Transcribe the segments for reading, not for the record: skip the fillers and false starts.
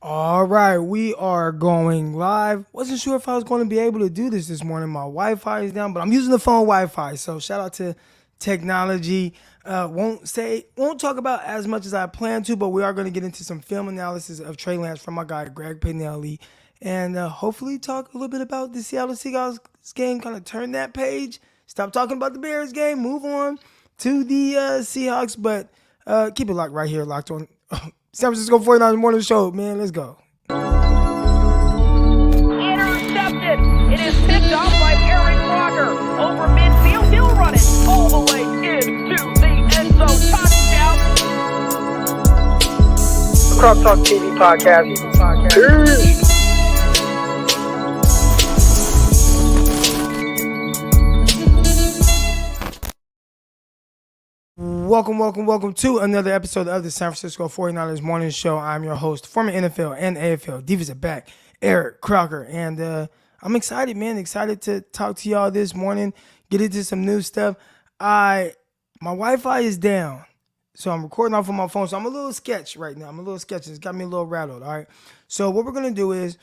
All right, we are going live. Wasn't sure if I was going to be able to do this morning. My Wi-Fi is down, but I'm using the phone Wi-Fi. So shout out to technology. Won't talk about as much as I plan to, but we are going to get into some film analysis of Trey Lance from my guy Greg Pinelli, and hopefully talk a little bit about the Seattle Seahawks game. Kind of turn that page. Stop talking about the Bears game. Move on to the Seahawks, but keep it locked right here, locked on. San Francisco 49ers morning show, man. Let's go. Intercepted. It is picked off by Eric Walker. Over midfield, he'll run it all the way into the end zone. Touchdown. Crop Talk TV podcast. Peace. Welcome to another episode of the San Francisco 49ers Morning Show. I'm your host, former NFL and AFL defensive back, Eric Crocker. And I'm excited, man. Excited to talk to y'all this morning, get into some new stuff. My Wi-Fi is down, so I'm recording off of my phone. So I'm a little sketch right now. It's got me a little rattled, all right? So what we're going to do is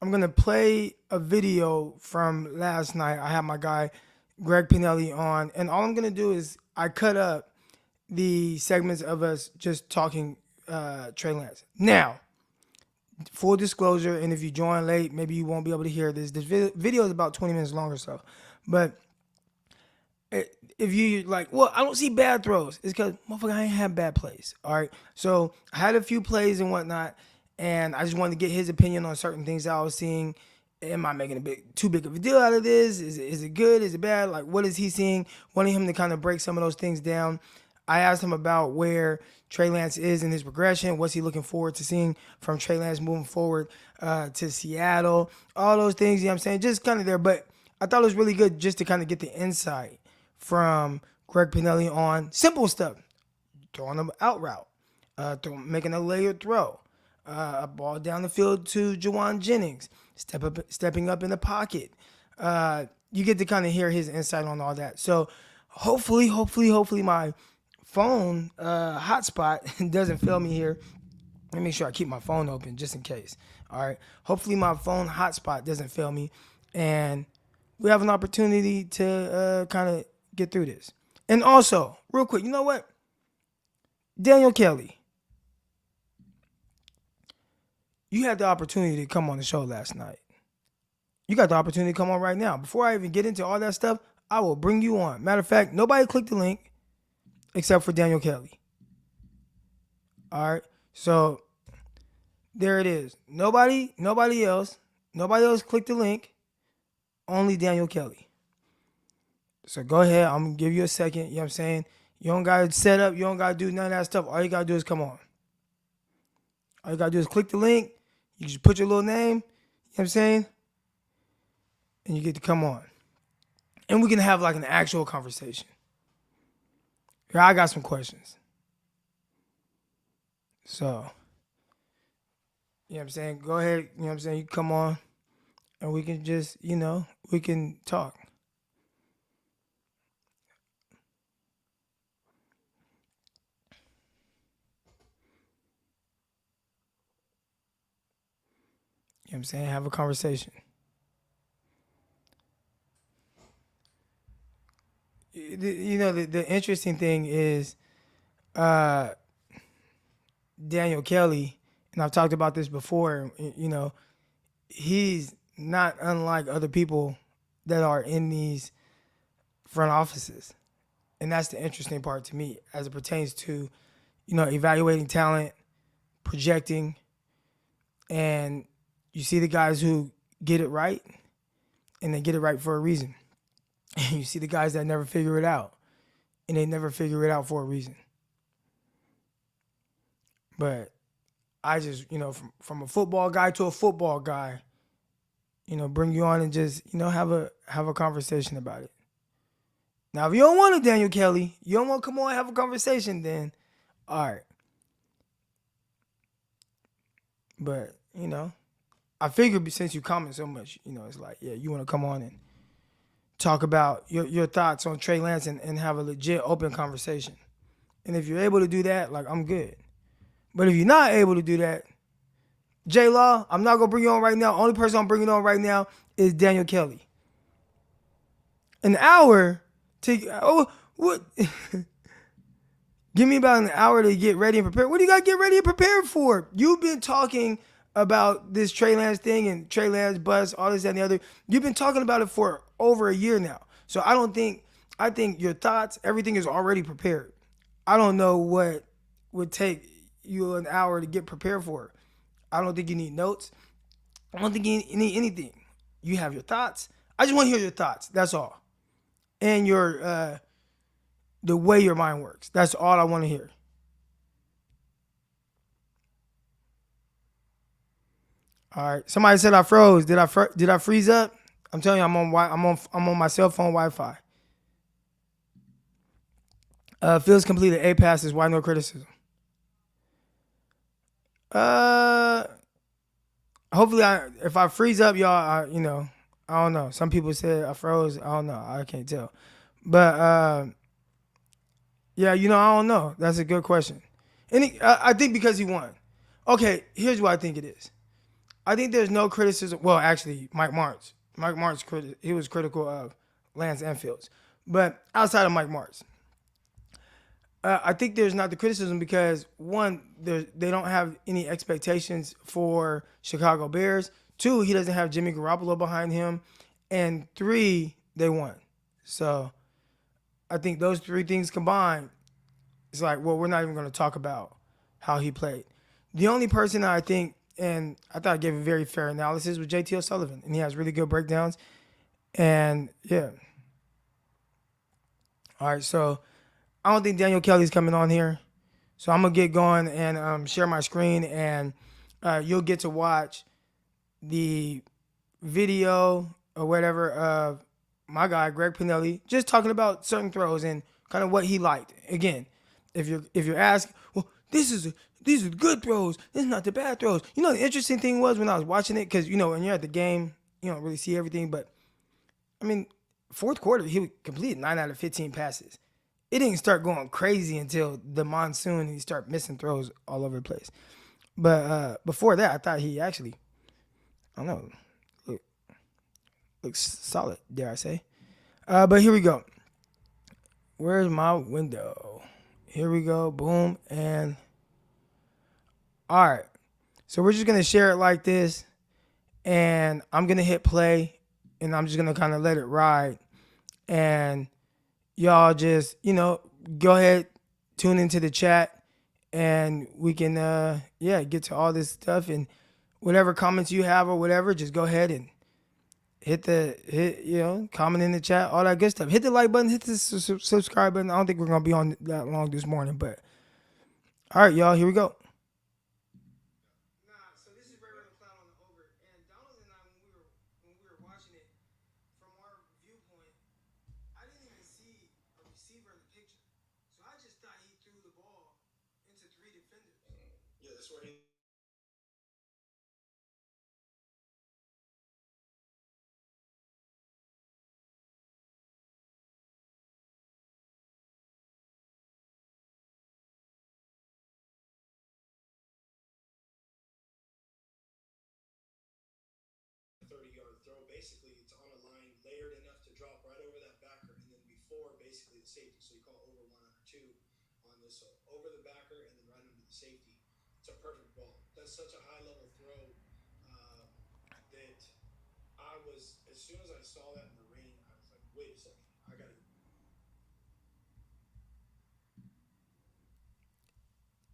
I'm going to play a video from last night. I had my guy, Greg Pinelli, on. And all I'm going to do is I cut up the segments of us just talking Trey Lance. Now, full disclosure, and if you join late, maybe you won't be able to hear this. This video is about 20 minutes long or so. But if you like, well, I don't see bad throws. It's because, motherfucker, I ain't have bad plays. All right? So I had a few plays and whatnot, and I just wanted to get his opinion on certain things that I was seeing. Am I making too big of a deal out of this? Is it good? Is it bad? Like, what is he seeing? Wanting him to kind of break some of those things down. I asked him about where Trey Lance is in his progression. What's he looking forward to seeing from Trey Lance moving forward to Seattle? All those things, you know what I'm saying? Just kind of there. But I thought it was really good just to kind of get the insight from Greg Pinelli on simple stuff. Throwing an out route, making a layered throw, a ball down the field to Juwan Jennings, stepping up in the pocket. You get to kind of hear his insight on all that. So hopefully my phone hotspot doesn't fail me here. Let me make sure I keep my phone open just in case. All right. Hopefully my phone hotspot doesn't fail me, and we have an opportunity to kind of get through this. And also, real quick, you know what? Daniel Kelly, you had the opportunity to come on the show last night. You got the opportunity to come on right now. Before I even get into all that stuff, I will bring you on. Matter of fact, nobody clicked the link except for Daniel Kelly. All right. So there it is. Nobody else clicked the link. Only Daniel Kelly. So go ahead. I'm going to give you a second. You know what I'm saying? You don't got to set up. You don't got to do none of that stuff. All you got to do is come on. All you got to do is click the link. You just put your little name. You know what I'm saying? And you get to come on. And we can have like an actual conversation. Here, I got some questions. So, you know what I'm saying? Go ahead, you know what I'm saying? You come on and we can just, we can talk. You know what I'm saying? Have a conversation. The interesting thing is Daniel Kelly, and I've talked about this before, he's not unlike other people that are in these front offices. And that's the interesting part to me as it pertains to, evaluating talent, projecting, and you see the guys who get it right, and they get it right for a reason. And you see the guys that never figure it out, and they never figure it out for a reason. But I just, from a football guy to a football guy, bring you on and just, have a conversation about it. Now, if you don't want to, Daniel Kelly, you don't want to come on and have a conversation, then all right. But, I figured since you comment so much, it's like, yeah, you want to come on and talk about your thoughts on Trey Lance and have a legit open conversation. And if you're able to do that, like, I'm good. But if you're not able to do that, J Law, I'm not gonna bring you on right now. Only person I'm bringing on right now is Daniel Kelly. An hour to what? Give me about an hour to get ready and prepare. What do you got to get ready and prepare for? You've been talking about this Trey Lance thing and Trey Lance bust, all this and the other. You've been talking about it for over a year now. So I think your thoughts, everything is already prepared. I don't know what would take you an hour to get prepared for. I don't think you need notes. I don't think you need anything. You have your thoughts. I just want to hear your thoughts. That's all. And your the way your mind works. That's all I want to hear. All right. Somebody said I froze. Did I freeze up? I'm telling you, I'm on my cell phone Wi-Fi. Fields completed 8 passes. Why no criticism? Uh, Hopefully, if I freeze up, y'all, I don't know. Some people said I froze. I don't know. I can't tell. But yeah, I don't know. That's a good question. I think because he won. Okay, here's what I think it is. I think there's no criticism. Well, actually, Mike Martz. He was critical of Lance and Fields. But outside of Mike Martz, I think there's not the criticism because, one, they don't have any expectations for Chicago Bears. Two, he doesn't have Jimmy Garoppolo behind him. And three, they won. So I think those three things combined, it's like, well, we're not even going to talk about how he played. The only person that I think, and I thought I gave a very fair analysis, was JT O'Sullivan. And he has really good breakdowns. And, yeah. All right, so I don't think Daniel Kelly's coming on here. So I'm going to get going and share my screen, and you'll get to watch the video or whatever of my guy, Greg Pinelli, just talking about certain throws and kind of what he liked. Again, if you're asking, well, these are the good throws. This is not the bad throws. The interesting thing was when I was watching it, because, when you're at the game, you don't really see everything. But, I mean, fourth quarter, he completed 9 out of 15 passes. It didn't start going crazy until the monsoon and he started missing throws all over the place. But before that, I thought he actually, I don't know, looks solid, dare I say. But here we go. Where's my window? Here we go. Boom. And all right. So we're just going to share it like this. And I'm going to hit play. And I'm just going to kind of let it ride. And y'all just, go ahead, tune into the chat. And we can, get to all this stuff. And whatever comments you have or whatever, just go ahead and hit comment in the chat, all that good stuff. Hit the like button, hit the subscribe button. I don't think we're going to be on that long this morning, but all right, y'all, here we go. So this is Ray the Clown on the over. And Donald and I, when we were watching it, from our viewpoint, I didn't even see a receiver in the picture. So I just thought he threw the ball into 3 defenders. Yeah, that's where he. Throw, basically it's on a line layered enough to drop right over that backer and then before basically the safety. So you call over 1 under 2 on this. So over the backer and then right under the safety. It's a perfect ball. That's such a high level throw that I was, as soon as I saw that in the rain, I was like, wait a second, I gotta.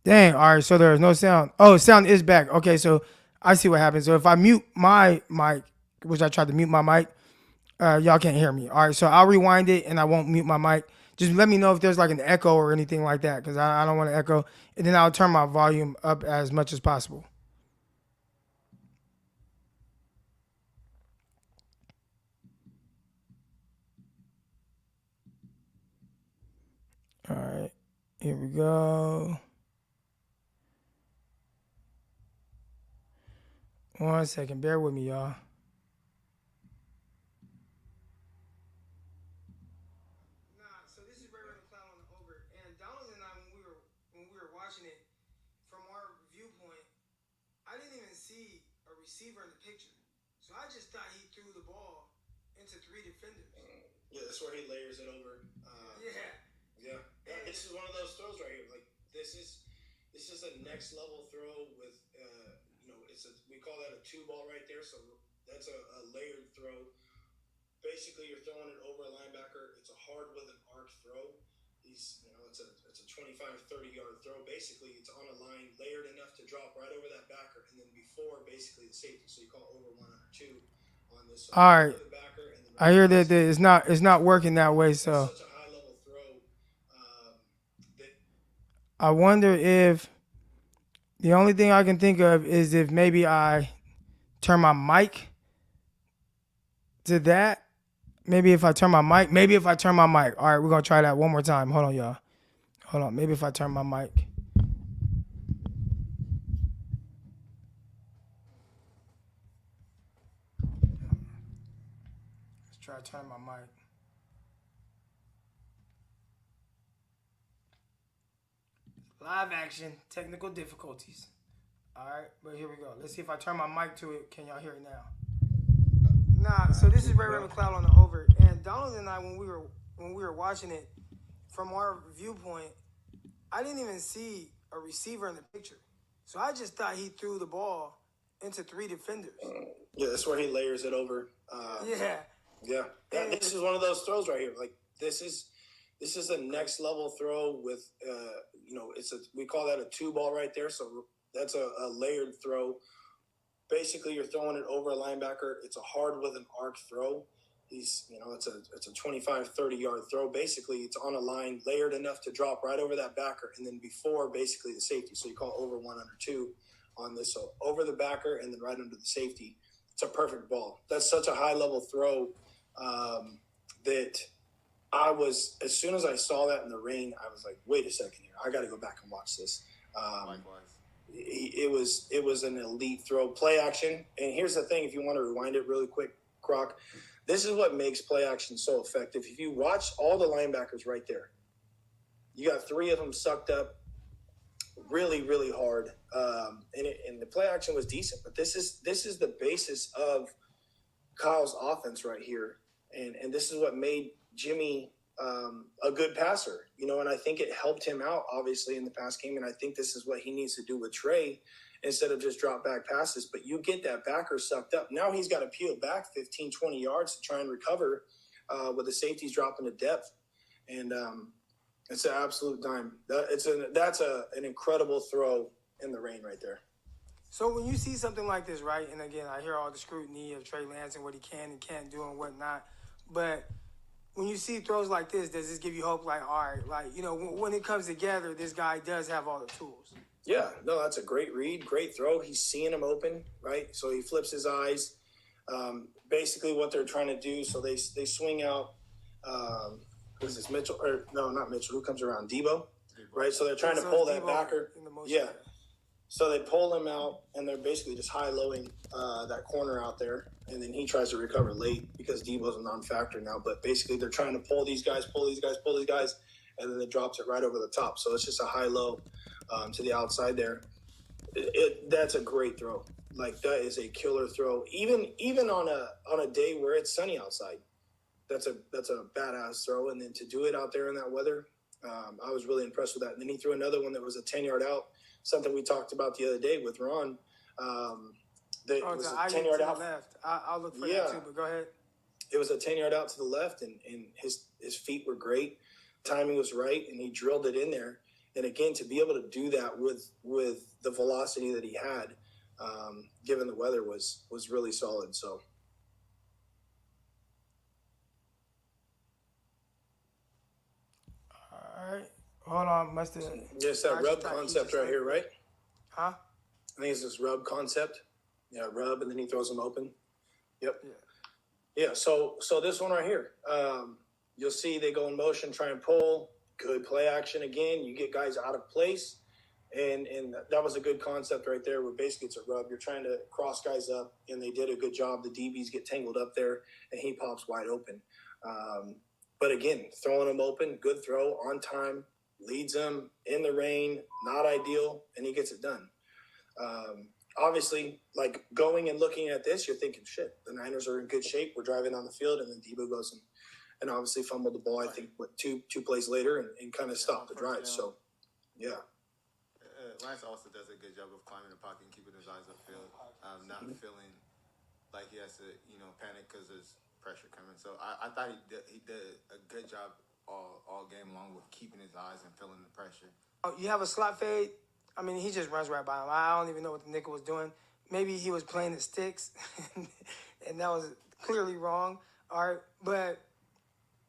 Dang, all right, so there is no sound. Oh, sound is back. Okay, so I see what happens. So if I mute my mic, which I tried to mute my mic, y'all can't hear me. All right, so I'll rewind it and I won't mute my mic. Just let me know if there's like an echo or anything like that, because I don't want to echo. And then I'll turn my volume up as much as possible. All right, here we go. 1 second, bear with me, y'all. So this is Ray the Clown on the over. And Donald and I, when we were watching it, from our viewpoint, I didn't even see see a receiver in the picture. So I just thought he threw the ball into 3 defenders. Yeah, that's where he layers it over. Yeah. This is one of those throws right here. Like this is a next level throw with we call that a 2-ball right there. So that's a layered throw. Basically, you're throwing it over a linebacker. It's a hard with an arc throw. It's a 25, 30-yard throw. Basically, it's on a line layered enough to drop right over that backer, and then before basically the safety. So you call over 1 under 2 on this. So all right. I hear that it's not working that way. So such a high level throw. I wonder if the only thing I can think of is if maybe I turn my mic to that. Maybe if I turn my mic. All right, we're going to try that one more time. Hold on, y'all. Hold on. Maybe if I turn my mic. Let's try to turn my mic. Live action, technical difficulties. All right, but here we go. Let's see if I turn my mic to it. Can y'all hear it now? Nah. So this is Ray McLeod on the over, and Donald and I, when we were watching it, from our viewpoint, I didn't even see a receiver in the picture. So I just thought he threw the ball into 3 defenders. Yeah, that's where he layers it over. Yeah. This is one of those throws right here. Like this is a next level throw with we call that a 2-ball right there. So that's a layered throw. Basically, you're throwing it over a linebacker. It's a hard with an arc throw. It's a 25, 30-yard throw. Basically, it's on a line layered enough to drop right over that backer, and then before basically the safety. So you call over 1 under 2 on this. So over the backer and then right under the safety. It's a perfect ball. That's such a high-level throw that I was, as soon as I saw that in the rain, I was like, wait a second here. I got to go back and watch this. Likewise. It was an elite throw. Play action. And here's the thing, if you want to rewind it really quick, Croc, this is what makes play action so effective. If you watch all the linebackers right there, you got 3 of them sucked up really, really hard. And the play action was decent. But this is the basis of Kyle's offense right here. And this is what made Jimmy a good passer, and I think it helped him out, obviously, in the pass game. And I think this is what he needs to do with Trey instead of just drop back passes. But you get that backer sucked up. Now he's got to peel back 15, 20 yards to try and recover with the safeties dropping to depth. And it's an absolute dime. That's an incredible throw in the rain right there. So when you see something like this, right, and again, I hear all the scrutiny of Trey Lance and what he can and can't do and whatnot, but when you see throws like this, does this give you hope? Like, all right, when it comes together, this guy does have all the tools. Yeah, no, that's a great read, great throw. He's seeing him open, right? So he flips his eyes. Basically, what they're trying to do, so they swing out. Who's this, Mitchell? Or no, not Mitchell. Who comes around? Debo, right? So they're trying to pull that backer. Yeah. So they pull him out, and they're basically just high-lowing that corner out there. And then he tries to recover late because Debo's a non-factor now. But basically they're trying to pull these guys, and then it drops it right over the top. So it's just a high-low to the outside there. That's a great throw. Like, that is a killer throw. Even on a day where it's sunny outside, that's a badass throw. And then to do it out there in that weather, I was really impressed with that. And then he threw another one that was a 10-yard out, something we talked about the other day with Ron. That was a 10-yard out. Left. I'll look for that too, but go ahead. It was a 10-yard out to the left, and his feet were great. Timing was right, and he drilled it in there. And again, to be able to do that with the velocity that he had, given the weather, was really solid. So. All right. Hold on. Must have. Yes, that rub concept right here, right? Huh? I think it's this rub concept. Yeah, rub, and then he throws them open. Yep. Yeah. So this one right here, you'll see they go in motion, try and pull. Good play action again. You get guys out of place, and that was a good concept right there. Where basically it's a rub. You're trying to cross guys up, and they did a good job. The DBs get tangled up there, and he pops wide open. But again, throwing him open, good throw on time, leads him in the rain. Not ideal, and he gets it done. obviously, like going and looking at this, you're thinking, shit, the Niners are in good shape. We're driving on the field, and then Debo goes and obviously fumbled the ball. I think two plays later and kind of stopped the drive. So, yeah. Lance also does a good job of climbing the pocket and keeping his eyes upfield, not feeling like he has to, panic because there's pressure coming. So I thought he did a good job all game long with keeping his eyes and feeling the pressure. You have a slot fade. I mean, he just runs right by him. I don't even know what the nickel was doing. Maybe he was playing the sticks, and that was clearly wrong. All right, but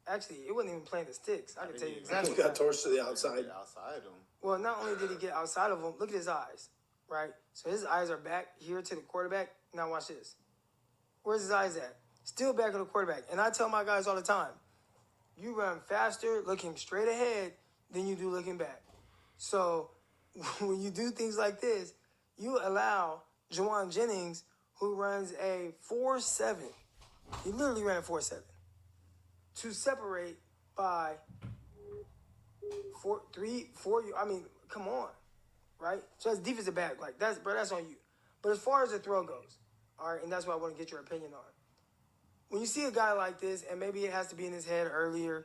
actually, it wasn't even playing the sticks. I can tell you exactly. He got torched to the outside. Outside him. Well, not only did he get outside of him, look at his eyes, right? So his eyes are back here to the quarterback. Now watch this. Where's his eyes at? Still back to the quarterback. And I tell my guys all the time, you run faster looking straight ahead than you do looking back. So when you do things like this, you allow Juwan Jennings, who runs a 4.7, he literally ran a 4.7, to separate by 4. I mean, come on, right? So that's defensive back. Like, that's on you. But as far as the throw goes, all right, and that's what I want to get your opinion on. When you see a guy like this, and maybe it has to be in his head earlier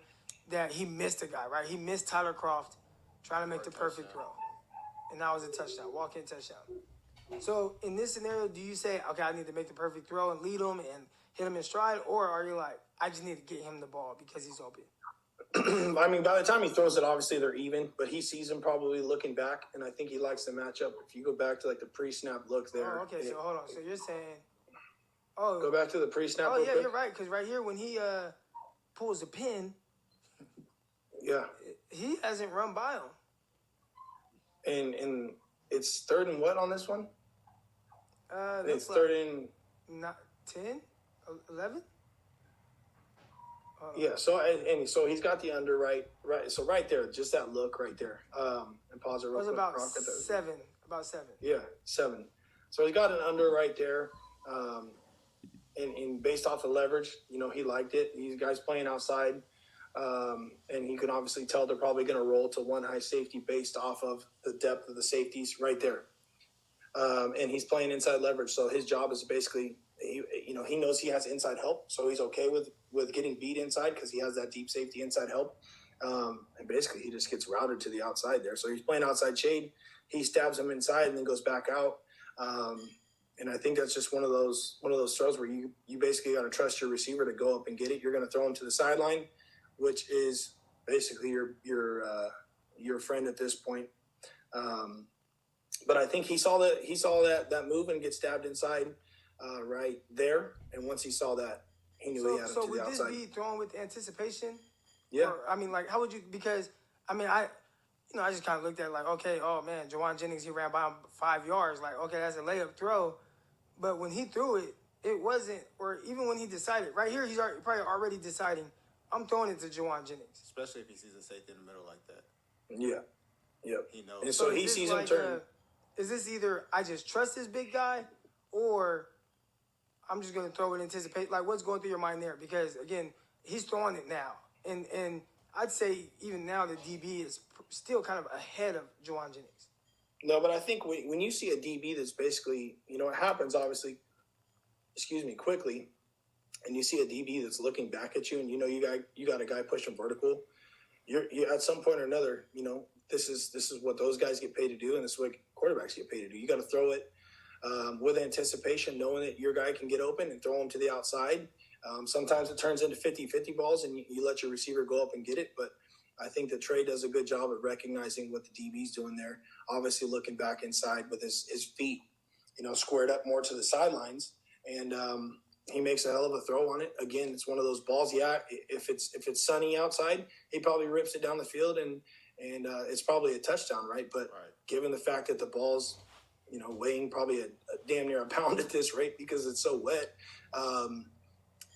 that he missed a guy, right? He missed Tyler Kroft trying to make the perfect throw. And that was a touchdown, walk-in touchdown. So in this scenario, do you say, okay, I need to make the perfect throw and lead him and hit him in stride? Or are you like, I just need to get him the ball because he's open? I mean, by the time he throws it, obviously they're even, but he sees him probably looking back, and I think he likes the matchup. If you go back to, like, the pre-snap look there. Oh, okay, so hold on. So you're saying, go back to the pre-snap oh, look. yeah, you're right, because right here when he pulls the pin, yeah, he hasn't run by him. And it's third and what on this one? It's third and... Not 10? 11? Yeah, so and so he's got the under right. So right there, just that look right there. And pause it real quick. It was about 7. About 7. Yeah, 7. So he's got an under right there. And based off the leverage, he liked it. These guys playing outside. And you can obviously tell they're probably going to roll to one high safety based off of the depth of the safeties right there. And he's playing inside leverage. So his job is basically, he knows he has inside help. So he's okay with getting beat inside because he has that deep safety inside help. And basically he just gets routed to the outside there. So he's playing outside shade. He stabs him inside and then goes back out. And I think that's just one of those throws where you basically got to trust your receiver to go up and get it. You're going to throw him to the sideline, which is basically your friend at this point. But I think he saw that move and get stabbed inside right there. And once he saw that, he knew he had him to the outside. So would this be thrown with anticipation? Yeah. Or, I mean, like, how would you? Because I mean, I just kind of looked at it like, okay, oh man, Juwan Jennings, he ran by him 5 yards. Like, okay, that's a layup throw. But when he threw it, it wasn't. Or even when he decided, right here, he's probably already deciding, I'm throwing it to Juwan Jennings. Especially if he sees a safety in the middle like that. Yeah. Yep. He knows. And so he sees him turn. Is this either I just trust this big guy, or I'm just going to throw it, anticipate? Like, what's going through your mind there? Because, again, he's throwing it now. And I'd say even now the DB is still kind of ahead of Juwan Jennings. No, but I think when you see a DB that's basically, it happens obviously, quickly, and you see a DB that's looking back at you, and you got a guy pushing vertical. You at some point or another, this is what those guys get paid to do, and this is what quarterbacks get paid to do. You got to throw it with anticipation, knowing that your guy can get open and throw him to the outside. Sometimes it turns into 50-50 balls, and you let your receiver go up and get it. But I think that Trey does a good job of recognizing what the DB's doing there. Obviously, looking back inside with his feet, squared up more to the sidelines, and he makes a hell of a throw on it. Again, it's one of those balls. Yeah, if it's sunny outside, he probably rips it down the field, and it's probably a touchdown, right? But given the fact that the ball's, weighing probably a damn near a pound at this rate because it's so wet,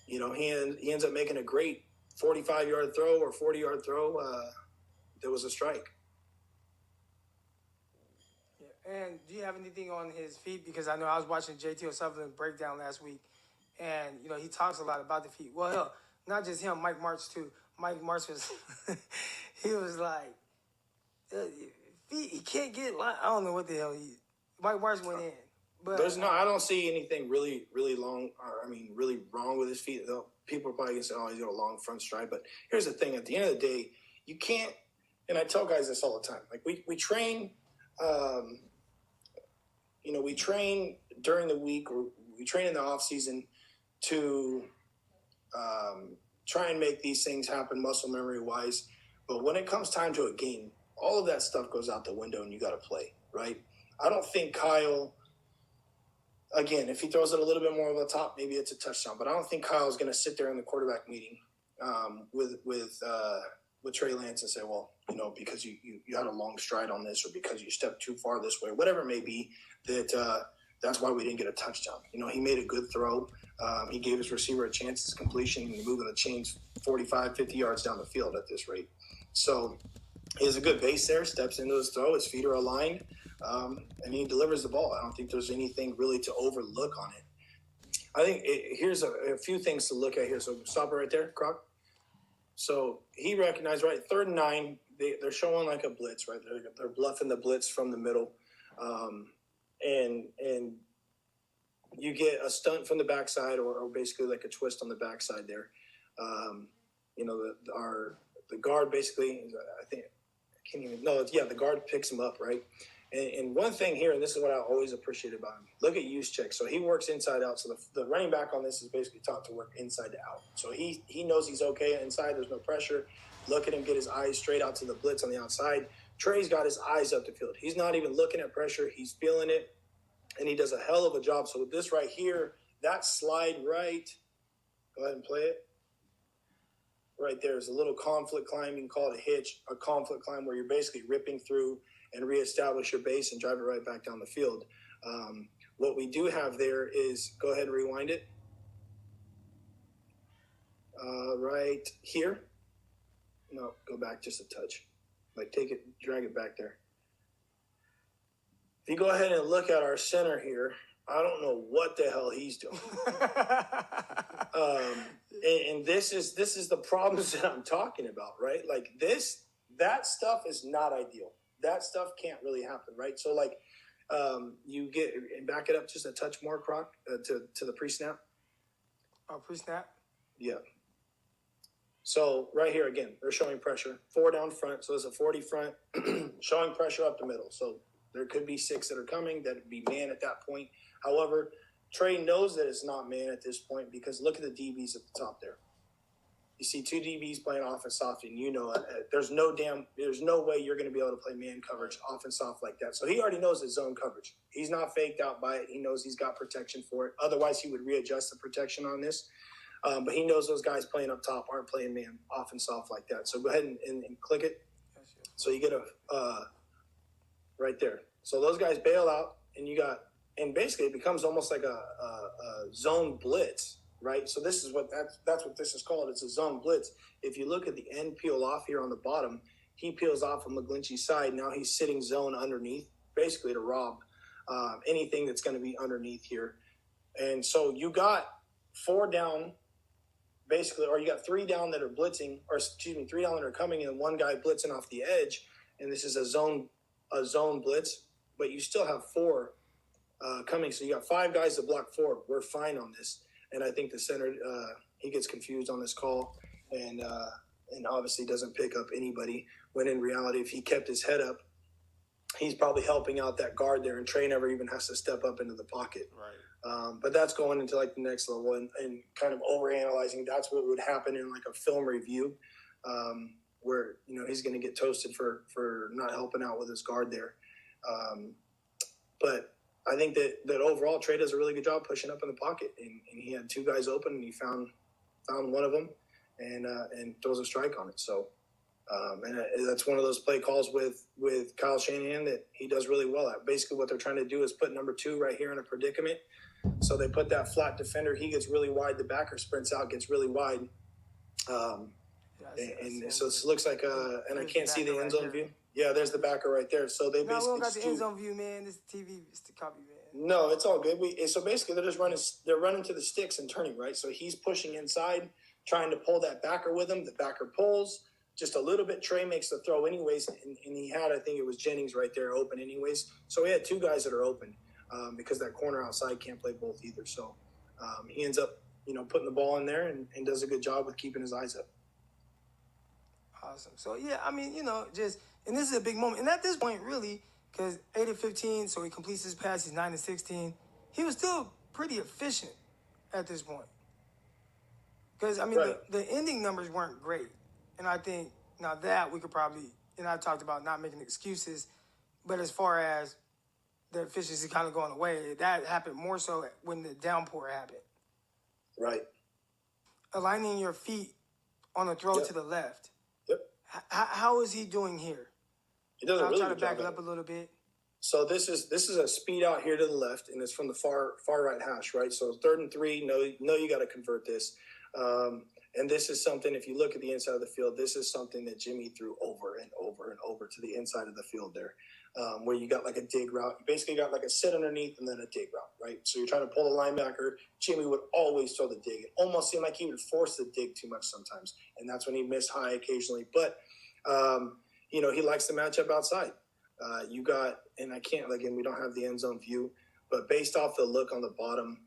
he ends up making a great 45-yard throw or 40-yard throw. There was a strike. Yeah. And do you have anything on his feet? Because I know I was watching JT O'Sullivan breakdown last week, and, he talks a lot about the feet. Well, hell, not just him, Mike Martz, too. Mike Martz was, he was like, feet, he can't get, I don't know what the hell Mike Martz went in. But I don't see anything really, really long. Really wrong with his feet. Though people are probably gonna say, "Oh, he's got a long front stride." But here's the thing: at the end of the day, you can't. And I tell guys this all the time. Like we train, we train during the week, or we train in the off season to try and make these things happen, muscle memory wise. But when it comes time to a game, all of that stuff goes out the window, and you got to play, right? I don't think Kyle. Again, if he throws it a little bit more over the top, maybe it's a touchdown. But I don't think Kyle's going to sit there in the quarterback meeting with Trey Lance and say, well, because you had a long stride on this, or because you stepped too far this way, whatever it may be, that's why we didn't get a touchdown. He made a good throw. He gave his receiver a chance to completion and moving the chains 45, 50 yards down the field at this rate. So he has a good base there, steps into his throw, his feet are aligned. And he delivers the ball. I don't think there's anything really to overlook on it. I think here's a few things to look at here. So stop it right there, Croc. So he recognized, right, 3rd and 9, they're showing like a blitz, right? They're bluffing the blitz from the middle. And you get a stunt from the backside, or basically like a twist on the backside there. The guard basically, the guard picks him up, right? And one thing here, and this is what I always appreciate about him, look at use check. So he works inside out. So the running back on this is basically taught to work inside to out. So he knows he's okay inside. There's no pressure. Look at him get his eyes straight out to the blitz on the outside. Trey's got his eyes up the field. He's not even looking at pressure. He's feeling it, and he does a hell of a job. So with this right here, that slide right, go ahead and play it. Right there is a little conflict climb. You can call it a hitch, a conflict climb, where you're basically ripping through and reestablish your base and drive it right back down the field. What we do have there is, go ahead and rewind it. Right here. No, go back just a touch. Like take it, drag it back there. If you go ahead and look at our center here, I don't know what the hell he's doing. And this is the problems that I'm talking about, right? Like that stuff is not ideal. That stuff can't really happen, right? So like you get, and back it up just a touch more, Croc, to the pre-snap. Oh, pre-snap? Yeah. So right here again, they're showing pressure. 4 down front, so it's a 40 front, showing pressure up the middle. So there could be 6 that are coming. That would be man at that point. However, Trey knows that it's not man at this point, because look at the DBs at the top there. You see 2 DBs playing off and soft, and there's no way you're going to be able to play man coverage off and soft like that. So he already knows his zone coverage. He's not faked out by it. He knows he's got protection for it. Otherwise, he would readjust the protection on this. But he knows those guys playing up top aren't playing man off and soft like that. So go ahead and click it. So you get a right there. So those guys bail out, and basically it becomes almost like a zone blitz, right? So this is that's what this is called. It's a zone blitz. If you look at the end peel off here on the bottom, he peels off on McGlinchey's side. Now he's sitting zone underneath, basically to rob anything that's going to be underneath here. And so you got 4 down, basically, or you got 3 down that are blitzing, 3 down that are coming, and 1 guy blitzing off the edge. And this is a zone blitz, but you still have 4 coming. So you got 5 guys to block 4. We're fine on this. And I think the center, he gets confused on this call, and obviously doesn't pick up anybody, when in reality, if he kept his head up, he's probably helping out that guard there, and Trey never even has to step up into the pocket. Right. But that's going into like the next level, and kind of overanalyzing. That's what would happen in like a film review, where he's going to get toasted for not helping out with his guard there. But I think that overall Trey does a really good job pushing up in the pocket, and he had 2 guys open, and he found one of them, and throws a strike on it. So, and that's one of those play calls with Kyle Shanahan that he does really well at. Basically, what they're trying to do is put number 2 right here in a predicament. So they put that flat defender. He gets really wide. The backer sprints out, gets really wide. So it looks like and I can't see the end zone view. Yeah, there's the backer right there. So they basically. No, we don't got the end zone view, man. This is TV. It's the copy, man. No, it's all good. So basically, they're just running. They're running to the sticks and turning, right? So he's pushing inside, trying to pull that backer with him. The backer pulls just a little bit. Trey makes the throw anyways, and he had, I think it was Jennings right there open anyways. So he had 2 guys that are open. because that corner outside can't play both either. So he ends up, putting the ball in there and does a good job with keeping his eyes up. Awesome. So, yeah, I mean, and this is a big moment. And at this point, really, because 8 of 15, so he completes his pass, he's 9 of 16. He was still pretty efficient at this point. Because, I mean, Right. the ending numbers weren't great. And I think now that we could probably, and I talked about not making excuses, but as far as the efficiency kind of going away, that happened more so when the downpour happened. Right. Aligning your feet on a throw Yep. to the left. Yep. How is he doing here? He does a I'll really try to good back job it at up a little bit. So this is a speed out here to the left, and it's from the far right hash, right? So 3rd and 3, no, you got to convert this. And this is something, if you look at the inside of the field, this is something that Jimmy threw over and over and over to the inside of the field there, where you got like a dig route. You basically got like a sit underneath and then a dig route, right? So you're trying to pull the linebacker. Jimmy would always throw the dig. It almost seemed like he would force the dig too much sometimes, and that's when he missed high occasionally. But, he likes to match up outside. You got, and I can't, again, we don't have the end zone view, but based off the look on the bottom,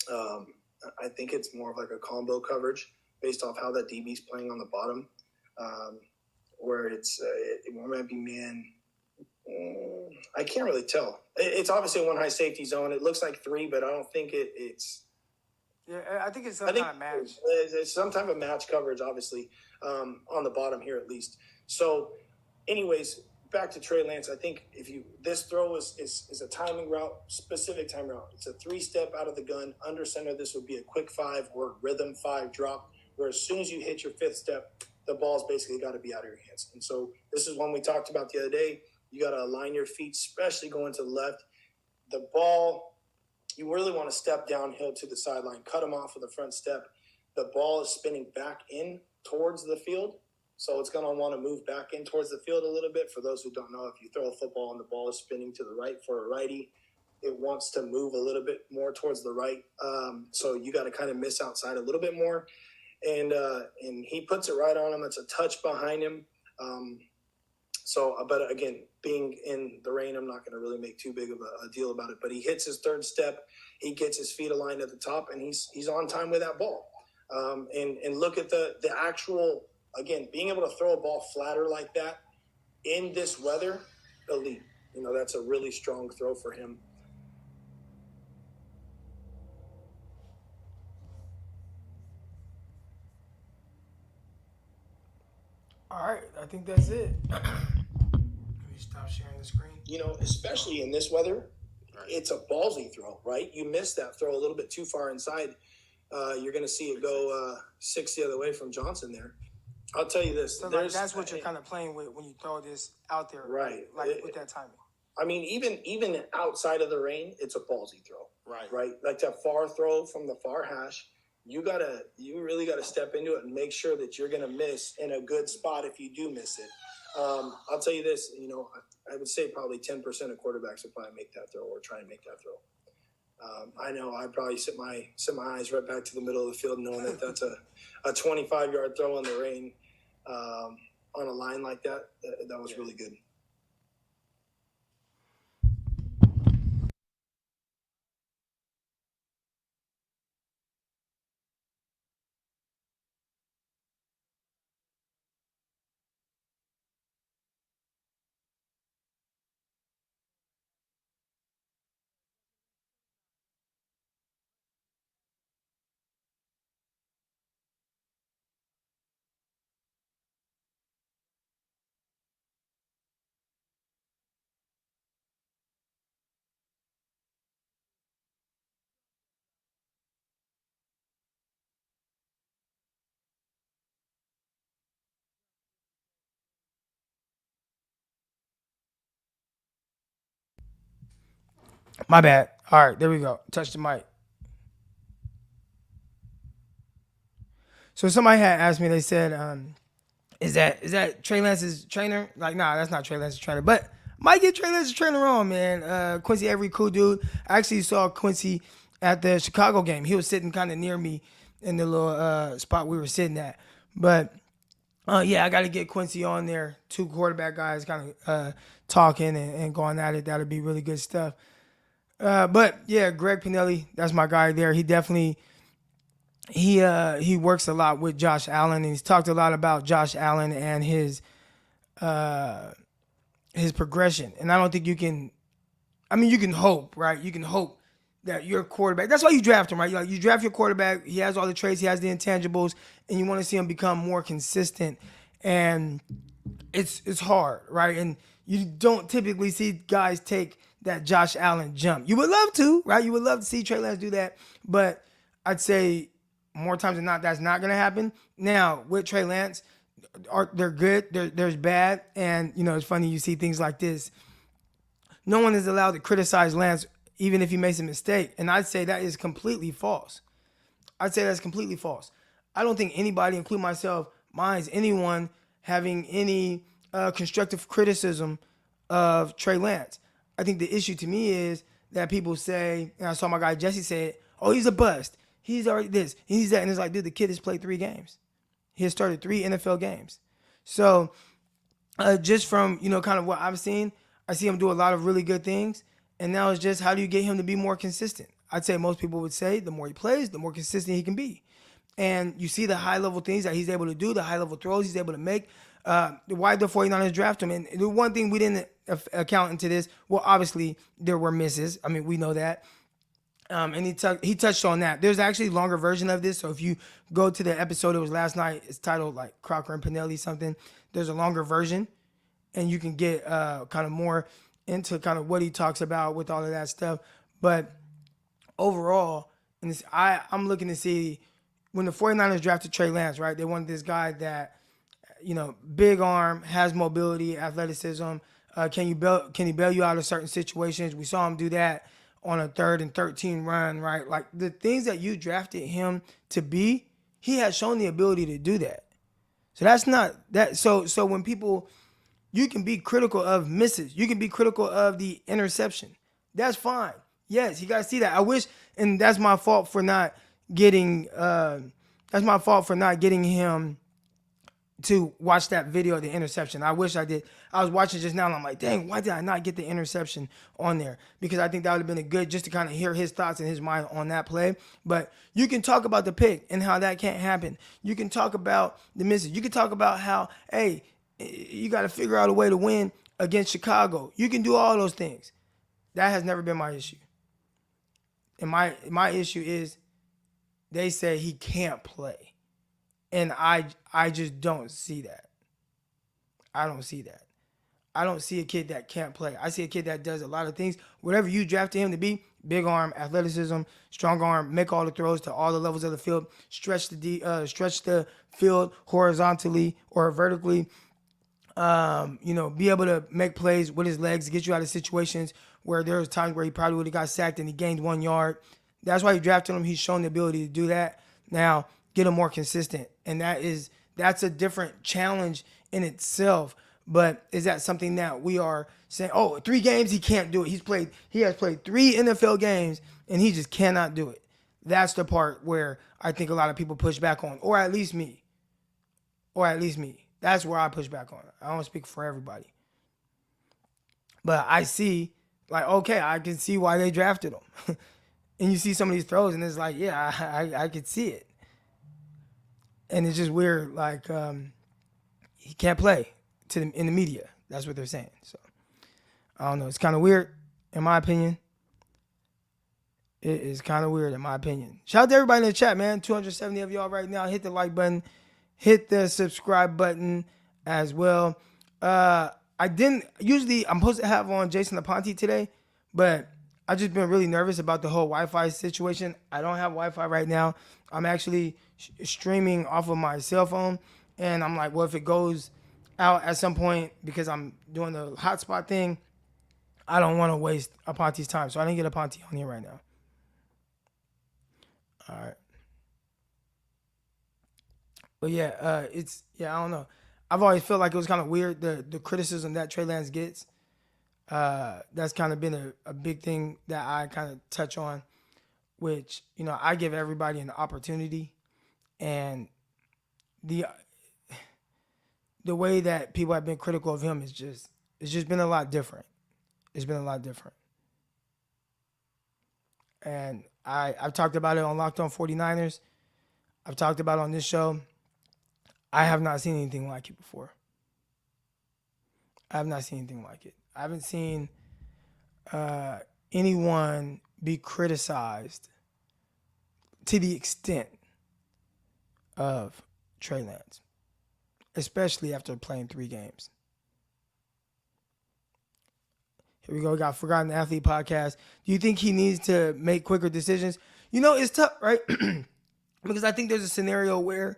I think it's more of like a combo coverage based off how that DB's playing on the bottom, where it might be man. I can't really tell. It's obviously a one high safety zone. It looks like 3, but I don't think it's. Yeah, I think it's some kind of match. It's some type of match coverage, obviously, on the bottom here at least. So, anyways, back to Trey Lance. I think this throw is a timing route, specific time route. It's a 3-step out of the gun, under center. This would be a quick 5 or rhythm 5 drop, where as soon as you hit your 5th step, the ball's basically got to be out of your hands. And so this is one we talked about the other day. You got to align your feet, especially going to the left. The ball, you really want to step downhill to the sideline, cut them off with the front step. The ball is spinning back in towards the field. So it's going to want to move back in towards the field a little bit. For those who don't know, if you throw a football and the ball is spinning to the right for a righty, it wants to move a little bit more towards the right. So you got to kind of miss outside a little bit more. And he puts it right on him. It's a touch behind him. But again, being in the rain, I'm not going to really make too big of a deal about it. But he hits his 3rd step. He gets his feet aligned at the top, and he's on time with that ball. And look at the actual, again, being able to throw a ball flatter like that in this weather, elite. That's a really strong throw for him. All right, I think that's it. Let me stop sharing the screen. Especially in this weather, it's a ballsy throw, right? You miss that throw a little bit too far inside. You're going to see it go 6 the other way from Johnson there. I'll tell you this. So that's what you're kind of playing with when you throw this out there, right? With that timing. I mean, even outside of the rain, it's a ballsy throw, Right. Right, like that far throw from the far hash. You really gotta step into it and make sure that you're gonna miss in a good spot if you do miss it. I'll tell you this, I would say probably 10% of quarterbacks would probably make that throw or try and make that throw. I know I probably sit my eyes right back to the middle of the field knowing that that's a 25-yard throw in the rain on a line like that. That was really good. My bad. All right, there we go. Touch the mic. So somebody had asked me, they said, is that Trey Lance's trainer? Like, nah, that's not Trey Lance's trainer. But might get Trey Lance's trainer wrong, man. Quincy Avery, cool dude. I actually saw Quincy at the Chicago game. He was sitting kind of near me in the little spot we were sitting at. But, yeah, I got to get Quincy on there. 2 quarterback guys kind of talking and going at it. That'll be really good stuff. But yeah, Greg Pinelli, that's my guy there. He definitely he works a lot with Josh Allen, and he's talked a lot about Josh Allen and his progression. And I don't think you can. I mean, you can hope, right? You can hope that your quarterback. That's why you draft him, right? Like you draft your quarterback. He has all the traits. He has the intangibles, and you want to see him become more consistent. And it's hard, right? And you don't typically see guys take that Josh Allen jump. You would love to, right? You would love to see Trey Lance do that, but I'd say more times than not, that's not going to happen. Now with Trey Lance, they're good. There's bad, and it's funny you see things like this. No one is allowed to criticize Lance even if he makes a mistake, and I'd say that is completely false. I'd say that's completely false. I don't think anybody, including myself, minds anyone having any constructive criticism of Trey Lance. I think the issue to me is that people say, and I saw my guy Jesse say it, oh, he's a bust. He's already this, he's that. And it's like, dude, the kid has played 3 games. He has started 3 NFL games. So just from, kind of what I've seen, I see him do a lot of really good things. And now it's just, how do you get him to be more consistent? I'd say most people would say the more he plays, the more consistent he can be. And you see the high-level things that he's able to do, the high-level throws he's able to make. Why the 49ers draft him? And the one thing we didn't account into this, well, obviously there were misses. I mean, we know that. And he touched on that. There's actually a longer version of this. So if you go to the episode, it was last night, it's titled like Crocker and Panelli something. There's a longer version, and you can get kind of more into kind of what he talks about with all of that stuff. But overall, and I'm looking to see when the 49ers drafted Trey Lance, right? They wanted this guy that, big arm, has mobility, athleticism. Can he bail you out of certain situations? We saw him do that on a 3rd and 13 run, right? Like the things that you drafted him to be, he has shown the ability to do that. So that's not that. So when people, you can be critical of misses. You can be critical of the interception. That's fine. Yes, you got to see that. I wish, and that's my fault for not getting, him to watch that video of the interception. I wish I did. I was watching just now and I'm like, dang, why did I not get the interception on there? Because I think that would have been a good, just to kind of hear his thoughts and his mind on that play. But you can talk about the pick and how that can't happen. You can talk about the misses. You can talk about how, hey, you got to figure out a way to win against Chicago. You can do all those things. That has never been my issue. And my issue is they say he can't play. And I just don't see that. I don't see that. I don't see a kid that can't play. I see a kid that does a lot of things. Whatever you drafted him to be, big arm, athleticism, strong arm, make all the throws to all the levels of the field, stretch the field horizontally or vertically, be able to make plays with his legs, get you out of situations where there was times where he probably would have got sacked and he gained 1 yard. That's why you drafted him. He's shown the ability to do that. Now, get him more consistent. And that's a different challenge in itself. But is that something that we are saying, 3 games, he can't do it. He has played 3 NFL games and he just cannot do it. That's the part where I think a lot of people push back on, or at least me. That's where I push back on. I don't speak for everybody. But I see, like, okay, I can see why they drafted him. And you see some of these throws and it's like, yeah, I could see it. And it's just weird, like he can't play in the media. That's what they're saying. So I don't know. It's kind of weird, in my opinion. It is kind of weird, in my opinion. Shout out to everybody in the chat, man. 270 of y'all right now. Hit the like button. Hit the subscribe button as well. I'm supposed to have on Jason Aponte today, but I've just been really nervous about the whole Wi-Fi situation. I don't have Wi-Fi right now. I'm actually streaming off of my cell phone, and I'm like, well, if it goes out at some point because I'm doing the hotspot thing, I don't want to waste Aponte's time, so I didn't get Aponte on here right now. All right. But yeah, I don't know. I've always felt like it was kind of weird, the criticism that Trey Lance gets. That's kind of been a big thing that I kind of touch on, which, I give everybody an opportunity, and the way that people have been critical of him it's just been a lot different. It's been a lot different. And I've talked about it on Locked On 49ers. I've talked about it on this show. I have not seen anything like it before. I have not seen anything like it. I haven't seen anyone be criticized to the extent of Trey Lance, especially after playing 3 games. Here we go. We got Forgotten Athlete podcast. Do you think he needs to make quicker decisions? You know, it's tough, right? Because I think there's a scenario where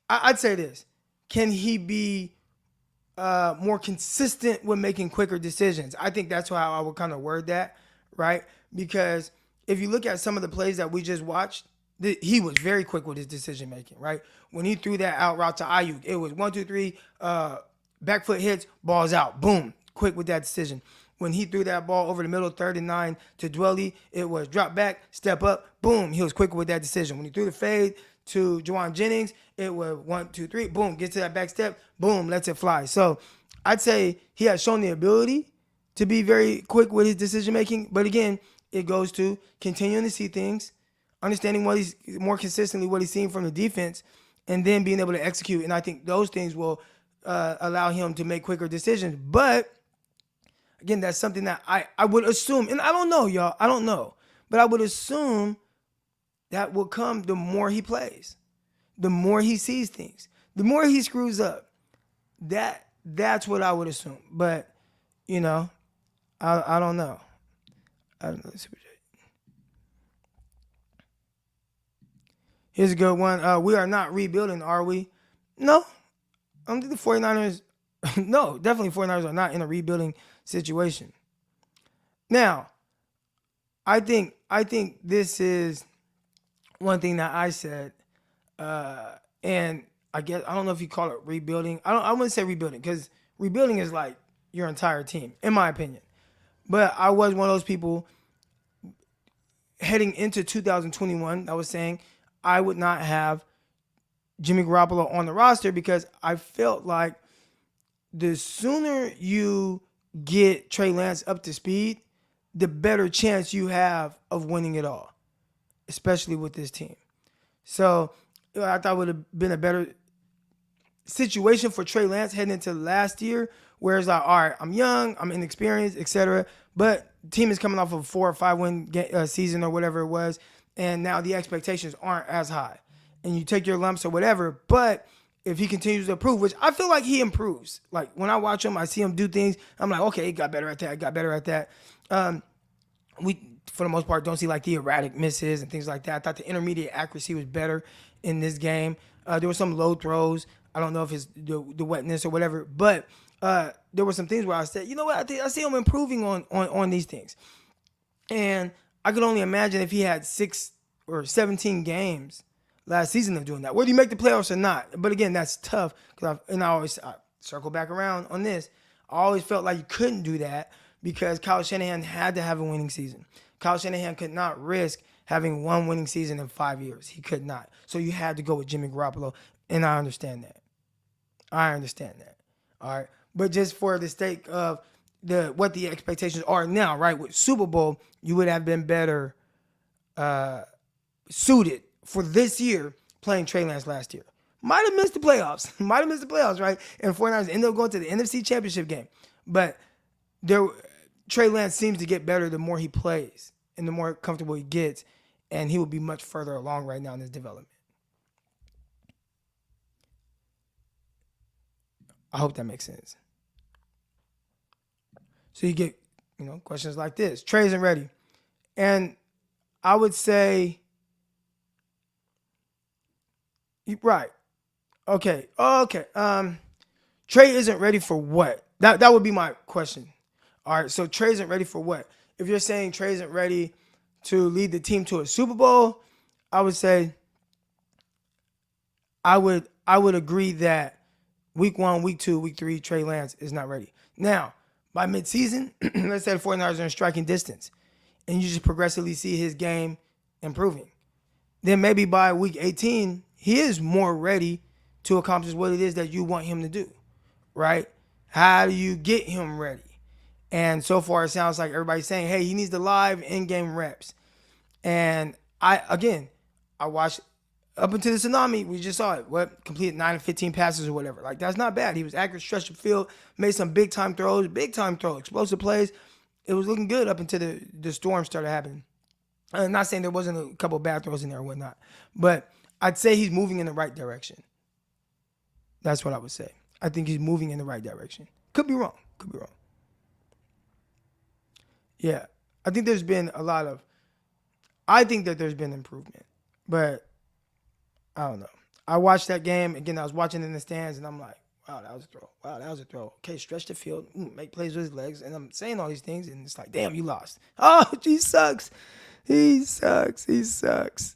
I'd say this. Can he be more consistent with making quicker decisions? I think that's how I would kind of word that, right? Because if you look at some of the plays that we just watched, he was very quick with his decision making, right? When he threw that out route to Ayuk, it was 1, 2, 3, back foot hits, balls out, boom, quick with that decision. When he threw that ball over the middle, 3rd and 9 to Dwelly, it was drop back, step up, boom, he was quick with that decision. When he threw the fade to Juwan Jennings, it was 1, 2, 3, boom, gets to that back step, boom, lets it fly. So I'd say he has shown the ability to be very quick with his decision making, but again, it goes to continuing to see things, understanding what he's more consistently what he's seeing from the defense, and then being able to execute. And I think those things will allow him to make quicker decisions. But again, that's something that I would assume, and I don't know, y'all. I don't know. But I would assume that will come the more he plays, the more he sees things, the more he screws up. That's what I would assume. But, you know, I don't know. I don't know. Here's a good one. We are not rebuilding, are we? No. I don't think the 49ers, no, definitely 49ers are not in a rebuilding situation. Now, I think this is one thing that I said, and I guess I don't know if you call it rebuilding. I wouldn't say rebuilding, because rebuilding is like your entire team, in my opinion. But I was one of those people heading into 2021 that was saying I would not have Jimmy Garoppolo on the roster because I felt like the sooner you get Trey Lance up to speed, the better chance you have of winning it all, especially with this team. So I thought it would have been a better situation for Trey Lance heading into last year, where it's like, all right, I'm young, I'm inexperienced, etc. But the team is coming off of a 4 or 5 win season or whatever it was, and now the expectations aren't as high. And you take your lumps or whatever, but if he continues to improve, which I feel like he improves. Like when I watch him, I see him do things. I'm like, okay, he got better at that. We, for the most part, don't see like the erratic misses and things like that. I thought the intermediate accuracy was better in this game. There were some low throws. I don't know if it's the wetness or whatever, but there were some things where I said, you know what, I see him improving on these things. And I could only imagine if he had 6 or 17 games last season of doing that, whether you make the playoffs or not. But again, that's tough. I circle back around on this. I always felt like you couldn't do that because Kyle Shanahan had to have a winning season. Kyle Shanahan could not risk having 1 winning season in 5 years. He could not. So you had to go with Jimmy Garoppolo, and I understand that. All right. But just for the sake of what the expectations are now, right, with Super Bowl, you would have been better suited for this year playing Trey Lance last year. Might have missed the playoffs, right? And 49ers ended up going to the NFC Championship game. But Trey Lance seems to get better the more he plays and the more comfortable he gets, and he will be much further along right now in his development. I hope that makes sense. So you get, questions like this. Trey isn't ready. And I would say, right. Okay. Trey isn't ready for what? That would be my question. All right. So Trey isn't ready for what? If you're saying Trey isn't ready to lead the team to a Super Bowl, I would say I would agree that week 1, week 2, week 3, Trey Lance is not ready. Now, by midseason, let's say the 49ers are in striking distance, and you just progressively see his game improving. Then maybe by week 18, he is more ready to accomplish what it is that you want him to do, right? How do you get him ready? And so far, it sounds like everybody's saying, hey, he needs the live in-game reps. And I watched up until the tsunami. We just saw it. What completed 9 of 15 passes or whatever. Like that's not bad. He was accurate, stretched the field, made some big time throws, explosive plays. It was looking good up until the storm started happening. I'm not saying there wasn't a couple bad throws in there or whatnot, but I'd say he's moving in the right direction. That's what I would say. I think he's moving in the right direction. Could be wrong. Yeah. I think there's been I think that there's been improvement, but I don't know. I watched that game. Again, I was watching in the stands, and I'm like, wow, that was a throw. Wow, that was a throw. Okay, stretch the field, make plays with his legs. And I'm saying all these things, and it's like, damn, you lost. Oh, he sucks. He sucks.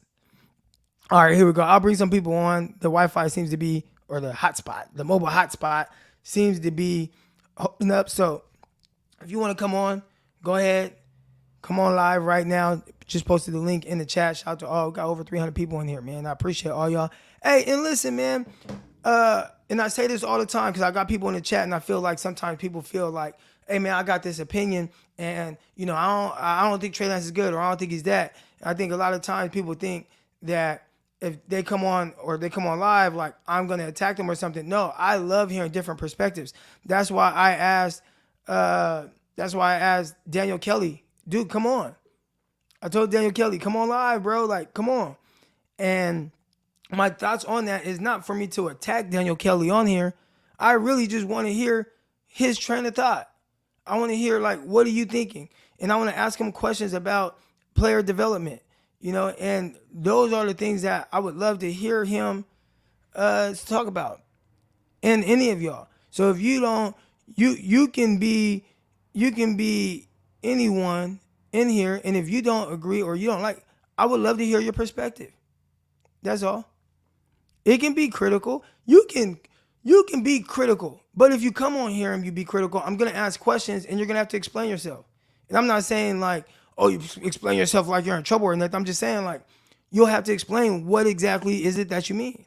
All right, here we go. I'll bring some people on. The Wi-Fi seems to be, or the hotspot, the mobile hotspot seems to be holding up. So if you want to come on, go ahead. Come on live right now. Just posted the link in the chat. Shout out to all. Got over 300 people in here, man. I appreciate all y'all. Hey, and listen, man. And I say this all the time because I got people in the chat, and I feel like sometimes people feel like, hey, man, I got this opinion, and I don't think Trey Lance is good, or I don't think he's that. I think a lot of times people think that if they come on or they come on live, like I'm gonna attack them or something. No, I love hearing different perspectives. That's why I asked. That's why I asked Daniel Kelly, dude, come on. I told Daniel Kelly, come on live, bro. Like, come on. And my thoughts on that is not for me to attack Daniel Kelly on here. I really just want to hear his train of thought. I want to hear, like, what are you thinking? And I want to ask him questions about player development, and those are the things that I would love to hear him talk about, and any of y'all. So if you don't, you can be anyone in here, and if you don't agree or you don't like, I would love to hear your perspective. That's all. It can be critical. You can be critical. But if you come on here and you be critical, I'm going to ask questions and you're going to have to explain yourself. And I'm not saying like, oh, you explain yourself like you're in trouble or nothing. I'm just saying like, you'll have to explain what exactly is it that you mean.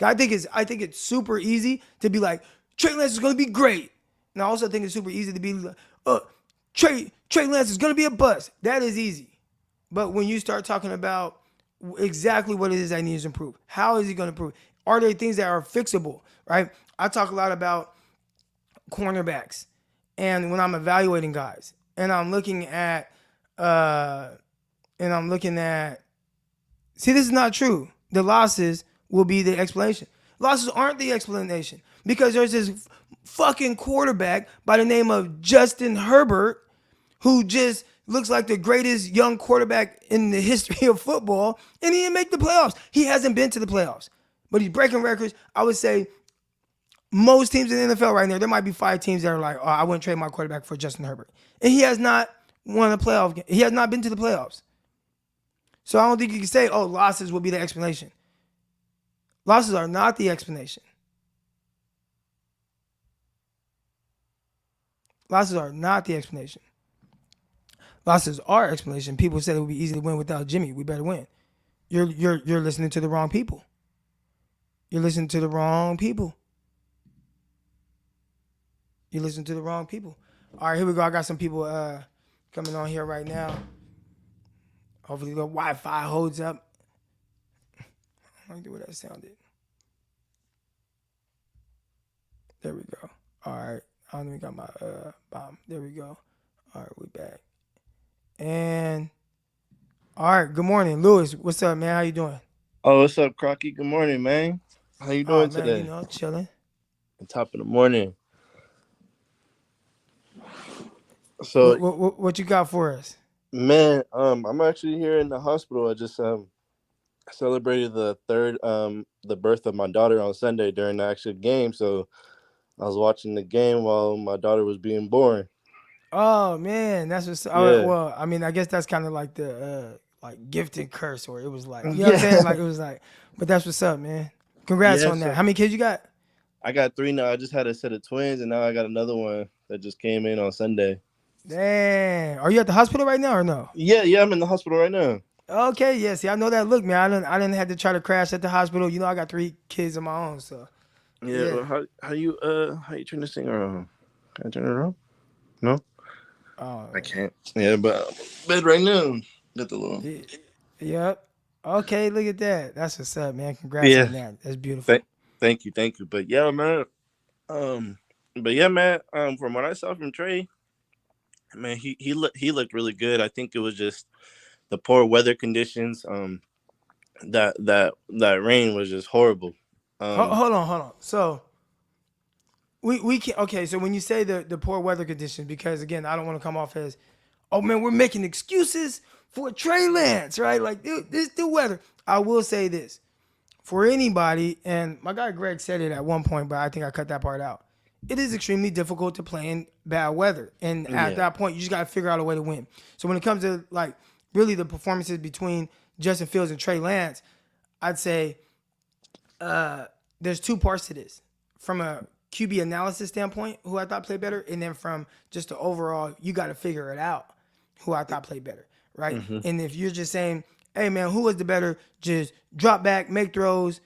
I think it's super easy to be like, Trey Lance is going to be great. And I also think it's super easy to be like, Trey Lance is going to be a bust. That is easy. But when you start talking about exactly what it is that needs to improve, how is he going to improve? Are there things that are fixable, right? I talk a lot about cornerbacks, and when I'm evaluating guys, and I'm looking at, see, this is not true. The losses will be the explanation. Losses aren't the explanation because there's this fucking quarterback by the name of Justin Herbert who just looks like the greatest young quarterback in the history of football, and he didn't make the playoffs. He hasn't been to the playoffs, but he's breaking records. I would say most teams in the NFL right now, there might be 5 teams that are like, oh, I wouldn't trade my quarterback for Justin Herbert. And he has not won a playoff game. He has not been to the playoffs. So I don't think you can say, oh, losses will be the explanation. Losses are not the explanation. Losses are not the explanation. Losses are explanation. People said it would be easy to win without Jimmy. We better win. You're listening to the wrong people. You're listening to the wrong people. You listen to the wrong people. All right, here we go. I got some people coming on here right now. Hopefully the Wi-Fi holds up. I like the way that sounded. There we go. All right. I don't even got my bomb. There we go. All right, we back. And all right, good morning, Lewis. What's up, man? How you doing? Oh, what's up, Crocky? Good morning, man. How you doing today? Chilling. Top of the morning. So, what you got for us? Man, I'm actually here in the hospital. I just celebrated the birth of my daughter on Sunday during the actual game. So I was watching the game while my daughter was being born. Oh man, that's what's. Yeah. Well, I mean, I guess that's kind of like the like gifted curse, or it was like, you know what I'm saying? Like it was like, but that's what's up, man. Congrats on that. How many kids you got? I got 3 now. I just had a set of twins, and now I got another one that just came in on Sunday. Dang, are you at the hospital right now or no? Yeah, I'm in the hospital right now. Okay, yeah. See, I know that look, man. I didn't have to try to crash at the hospital. You know, I got 3 kids of my own, so. Yeah. Well, how you turn this thing around? Can I turn it around? No. I can't. Yeah, but bed right now. Get the little. Yep. Okay, look at that. That's what's up, man. Congrats Yeah. on that. That's beautiful. Thank, thank you. But yeah, man. Um, but yeah, man. From what I saw from Trey, man, he looked really good. I think it was just the poor weather conditions. That rain was just horrible. Um, Hold on. So we can okay. So when you say the poor weather conditions, because again, I don't want to come off as, oh man, we're making excuses for Trey Lance, right? Like this the weather. I will say this for anybody, and my guy Greg said it at one point, but I think I cut that part out. It is extremely difficult to play in bad weather, and at yeah. that point, you just got to figure out a way to win. So when it comes to like really the performances between Justin Fields and Trey Lance, I'd say there's two parts to this. From a QB analysis standpoint, who I thought played better, and then from just the overall, you got to figure it out who I thought played better, right? Mm-hmm. And if you're just saying, hey man, who was the better, just drop back, make throws,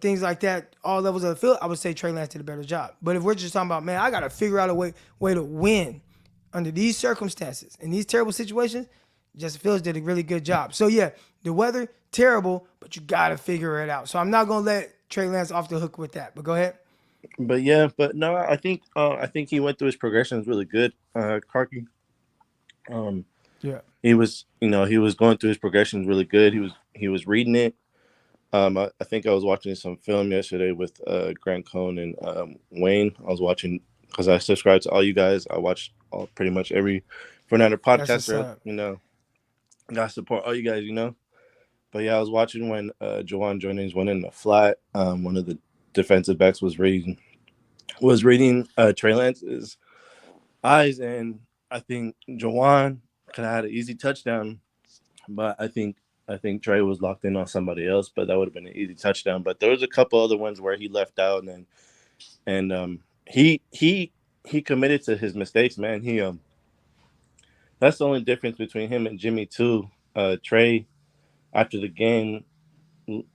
things like that, all levels of the field, I would say Trey Lance did a better job. But if we're just talking about, man, I got to figure out a way to win under these circumstances, in these terrible situations, Justin Fields did a really good job. So yeah, the weather, terrible, but you got to figure it out. So I'm not going to let Trey Lance off the hook with that. But go ahead. But yeah, but no, I think he went through his progressions really good. Karki. Um, Yeah. he was going through his progressions really good. He was reading it. I think I was watching some film yesterday with Grant Cohn and Wayne. I was watching because I subscribe to all you guys. I watch pretty much every Fernando That's what's podcaster. up. Gotta support all you guys. But yeah, I was watching when Jawan Jennings went in the flat. One of the defensive backs was reading Trey Lance's eyes, and I think Jawan could have had an easy touchdown, but I think Trey was locked in on somebody else, but that would have been an easy touchdown. But there was a couple other ones where he left out, and he committed to his mistakes, man. That's the only difference between him and Jimmy too. Trey, after the game,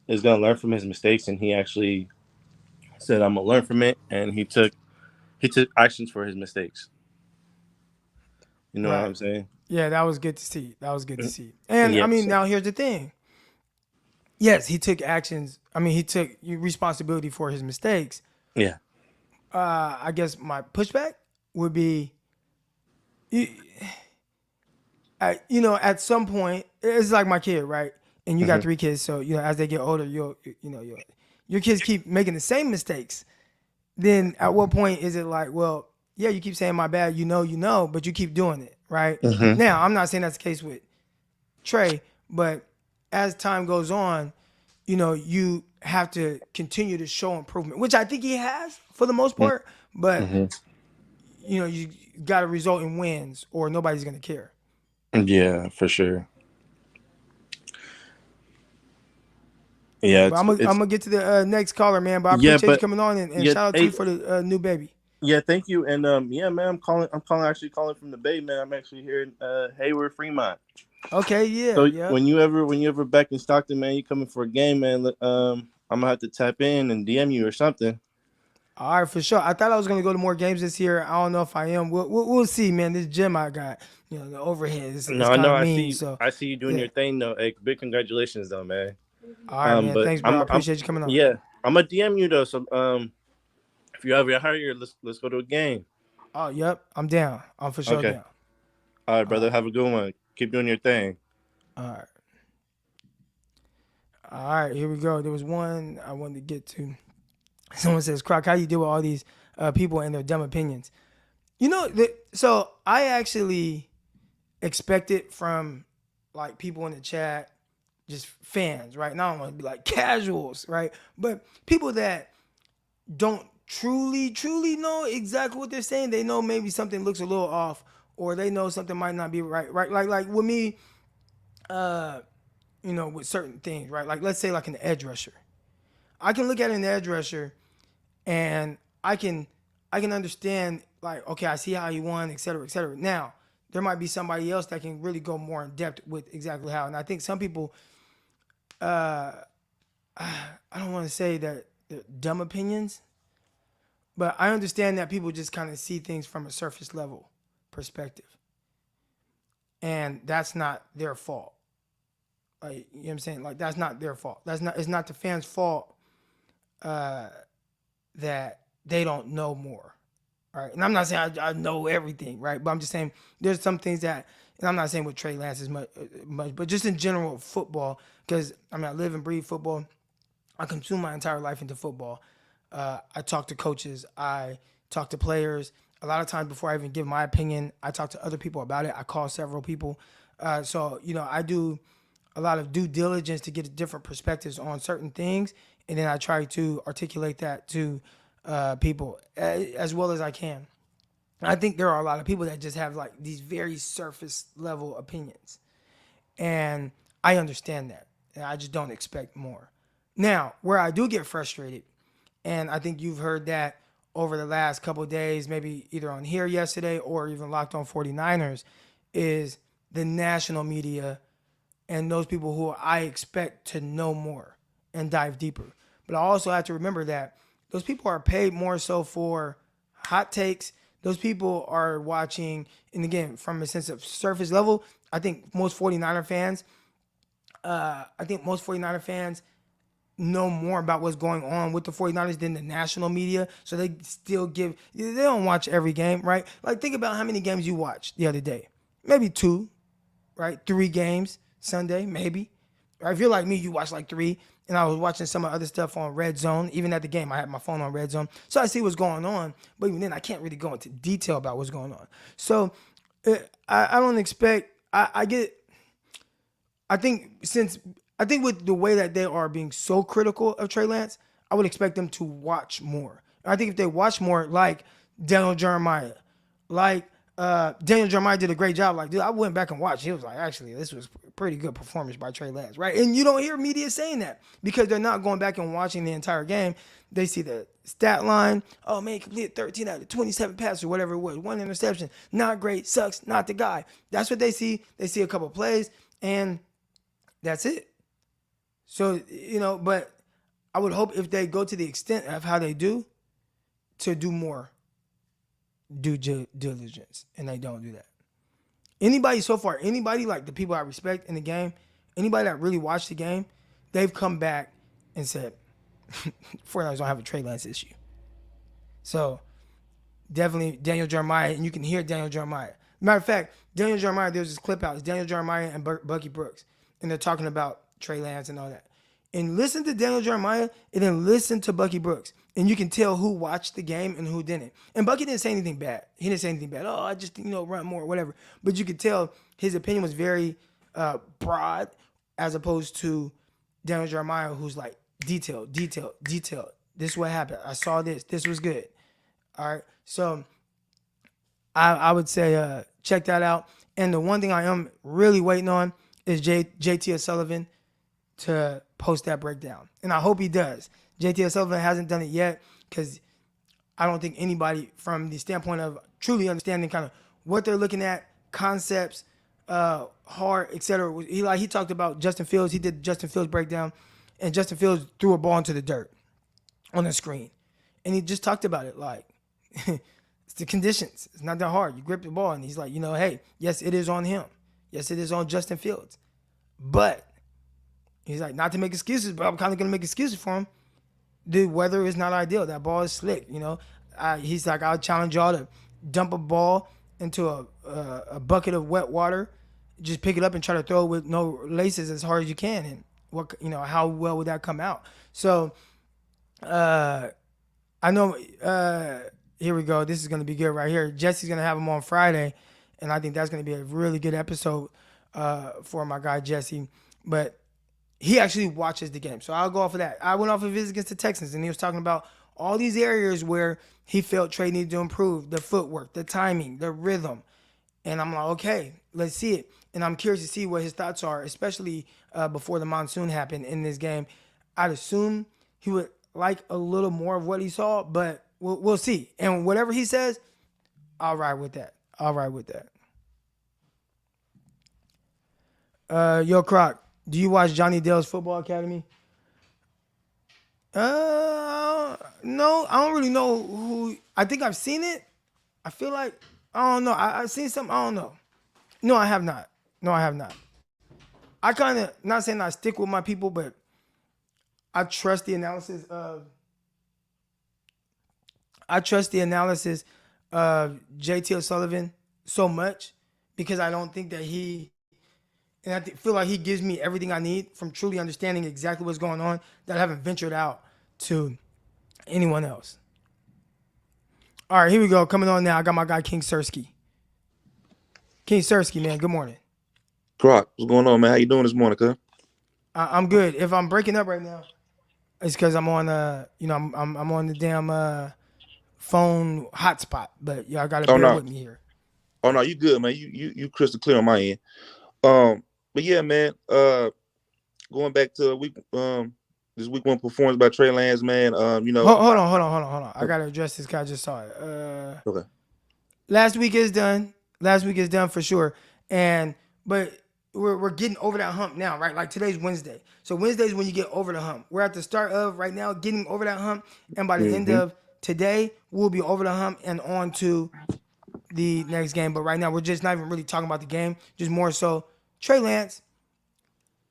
is gonna learn from his mistakes, and he actually said, "I'm gonna learn from it," and he took actions for his mistakes. You know what Right. I'm saying? Yeah, that was good to see. That was good to see. And I Yeah. mean, So, now here's the thing. Yes, he took actions. I mean, he took responsibility for his mistakes. yeah. I guess my pushback would be, you, at some point, it's like my kid, right? And you got Hmm. 3 kids, so as they get older, your kids keep making the same mistakes. Then at what point is it like, well, yeah, you keep saying my bad, but you keep doing it, right? Hmm. Now, I'm not saying that's the case with Trey, but as time goes on, you have to continue to show improvement, which I think he has for the most part. But Hmm. you got to result in wins, or nobody's gonna care. Yeah, for sure. Yeah, Yeah, but I'm gonna get to the next caller, man. But I yeah, appreciate you but coming on, and yeah, shout out to hey, you for the new baby. yeah, thank you. And yeah, man, actually calling from the Bay, man. I'm actually here in Hayward, Fremont. Okay, yeah, So yeah. when you ever back in Stockton, man, you coming for a game, man. I'm gonna have to tap in and DM you or something. All right, for sure. I thought I was gonna go to more games this year. I don't know if I am. We'll see, man. This gym I got, the overhead is No, kind no, of mean. So I see you doing yeah. your thing though. Hey, big congratulations though, man. All right, man. But Thanks, bro. I appreciate you coming on. yeah, I'm gonna DM you though. So if you ever here, let's go to a game. Oh, yep. I'm down. I'm for sure Okay. down. All right, All brother. right. Have a good one. Keep doing your thing. All right. All right. Here we go. There was one I wanted to get to. Someone says, Croc, how do you deal with all these people and their dumb opinions? So I actually expect it from like people in the chat, just fans, right? And I don't want to be like casuals, right? But people that don't truly know exactly what they're saying. They know maybe something looks a little off, or they know something might not be right, right? Like with me, with certain things, right? Like let's say like an edge rusher. I can look at an edge rusher and I can understand like, okay, I see how he won, et cetera, et cetera. Now, there might be somebody else that can really go more in depth with exactly how. And I think some people, I don't want to say that they're dumb opinions, but I understand that people just kind of see things from a surface level perspective. and that's not their fault. Like, you know what I'm saying? Like, that's not their fault. It's not the fans' fault that they don't know more. All right. And I'm not saying I know everything, right? But I'm just saying there's some things that, and I'm not saying with Trey Lance as much, but just in general football, because I mean, I live and breathe football. I consume my entire life into football. I talk to coaches. I talk to players. A lot of times before I even give my opinion, I talk to other people about it. I call several people. So, I do a lot of due diligence to get different perspectives on certain things. And then I try to articulate that to people as well as I can. I think there are a lot of people that just have like these very surface level opinions. And I understand that. And I just don't expect more. Now, where I do get frustrated, and I think you've heard that over the last couple of days, maybe either on here yesterday or even Locked On 49ers, is the national media and those people who I expect to know more and dive deeper. But I also have to remember that those people are paid more so for hot takes. Those people are watching, and again, from a sense of surface level, I think most 49er fans know more about what's going on with the 49ers than the national media. So they don't watch every game, right? Like, think about how many games you watched the other day. Maybe 2, right? 3 games Sunday, maybe. Right? If you're like me, you watch like 3. And I was watching some of the other stuff on Red Zone. Even at the game, I had my phone on Red Zone. So I see what's going on. But even then, I can't really go into detail about what's going on. So I don't expect – I think with the way that they are being so critical of Trey Lance, I would expect them to watch more. I think if they watch more, like Daniel Jeremiah, Daniel Jeremiah did a great job. Like, dude, I went back and watched. He was like, actually, this was a pretty good performance by Trey Lance, right? And you don't hear media saying that because they're not going back and watching the entire game. They see the stat line. Oh, man, he completed 13 out of 27 passes or whatever it was. 1 interception. Not great. Sucks. Not the guy. That's what they see. They see a couple plays, and that's it. So, but I would hope if they go to the extent of how they do, to do more due diligence, and they don't do that. Anybody like the people I respect in the game, anybody that really watched the game, they've come back and said, 49ers don't have a Trey Lance issue. So, definitely Daniel Jeremiah, and you can hear Daniel Jeremiah. Matter of fact, Daniel Jeremiah, there's this clip out. It's Daniel Jeremiah and Bucky Brooks, and they're talking about Trey Lance and all that. And listen to Daniel Jeremiah, and then listen to Bucky Brooks. And you can tell who watched the game and who didn't. And Bucky didn't say anything bad. He didn't say anything bad. Oh, I just, run more, whatever. But you could tell his opinion was very broad, as opposed to Daniel Jeremiah, who's like, detail. This is what happened. I saw this. This was good. All right. So I would say check that out. And the one thing I am really waiting on is JT O'Sullivan to post that breakdown. And I hope he does. JT O'Sullivan hasn't done it yet because I don't think anybody from the standpoint of truly understanding kind of what they're looking at, concepts, heart, etc. He talked about Justin Fields. He did Justin Fields breakdown, and Justin Fields threw a ball into the dirt on the screen. And he just talked about it like, it's the conditions. It's not that hard. You grip the ball, and he's like, hey, yes, it is on him. Yes, it is on Justin Fields. But he's like, not to make excuses, but I'm kind of going to make excuses for him. The weather is not ideal. That ball is slick, He's like, I'll challenge y'all to dump a ball into a bucket of wet water, just pick it up and try to throw it with no laces as hard as you can. And what, how well would that come out? So, I know, here we go. This is going to be good right here. Jesse's going to have him on Friday, and I think that's going to be a really good episode for my guy Jesse. But he actually watches the game. So I'll go off of that. I went off of his against the Texans, and he was talking about all these areas where he felt Trey needed to improve: the footwork, the timing, the rhythm. And I'm like, okay, let's see it. And I'm curious to see what his thoughts are, especially before the monsoon happened in this game. I'd assume he would like a little more of what he saw, but we'll see. And whatever he says, I'll ride with that. Yo, Croc, do you watch Johnny Dale's Football Academy? No, I don't really know who. I think I've seen it. I feel like, I don't know. I've seen something. I don't know. No, I have not. No, I have not. I kind of, not saying I stick with my people, but I trust the analysis of JT O'Sullivan so much because I don't think that and I feel like he gives me everything I need from truly understanding exactly what's going on that I haven't ventured out to anyone else. All right, here we go. Coming on now, I got my guy King Sersky. King Sersky, man, good morning. Croc, what's going on, man? How you doing this morning, cuz? I'm good. If I'm breaking up right now, it's because I'm on I'm on the damn phone hotspot. But y'all gotta Oh bear no, with me here. oh no, you good, man. You crystal clear on my end. But yeah, man. Going back to this week one performance by Trey Lance, man. Hold on. I gotta address this guy. I just saw it. Okay. Last week is done. Last week is done for sure. But we're getting over that hump now, right? Like today's Wednesday. So Wednesday is when you get over the hump. We're at the start of right now getting over that hump, and by the end of today, we'll be over the hump and on to the next game. But right now, we're just not even really talking about the game. Just more so, Trey Lance.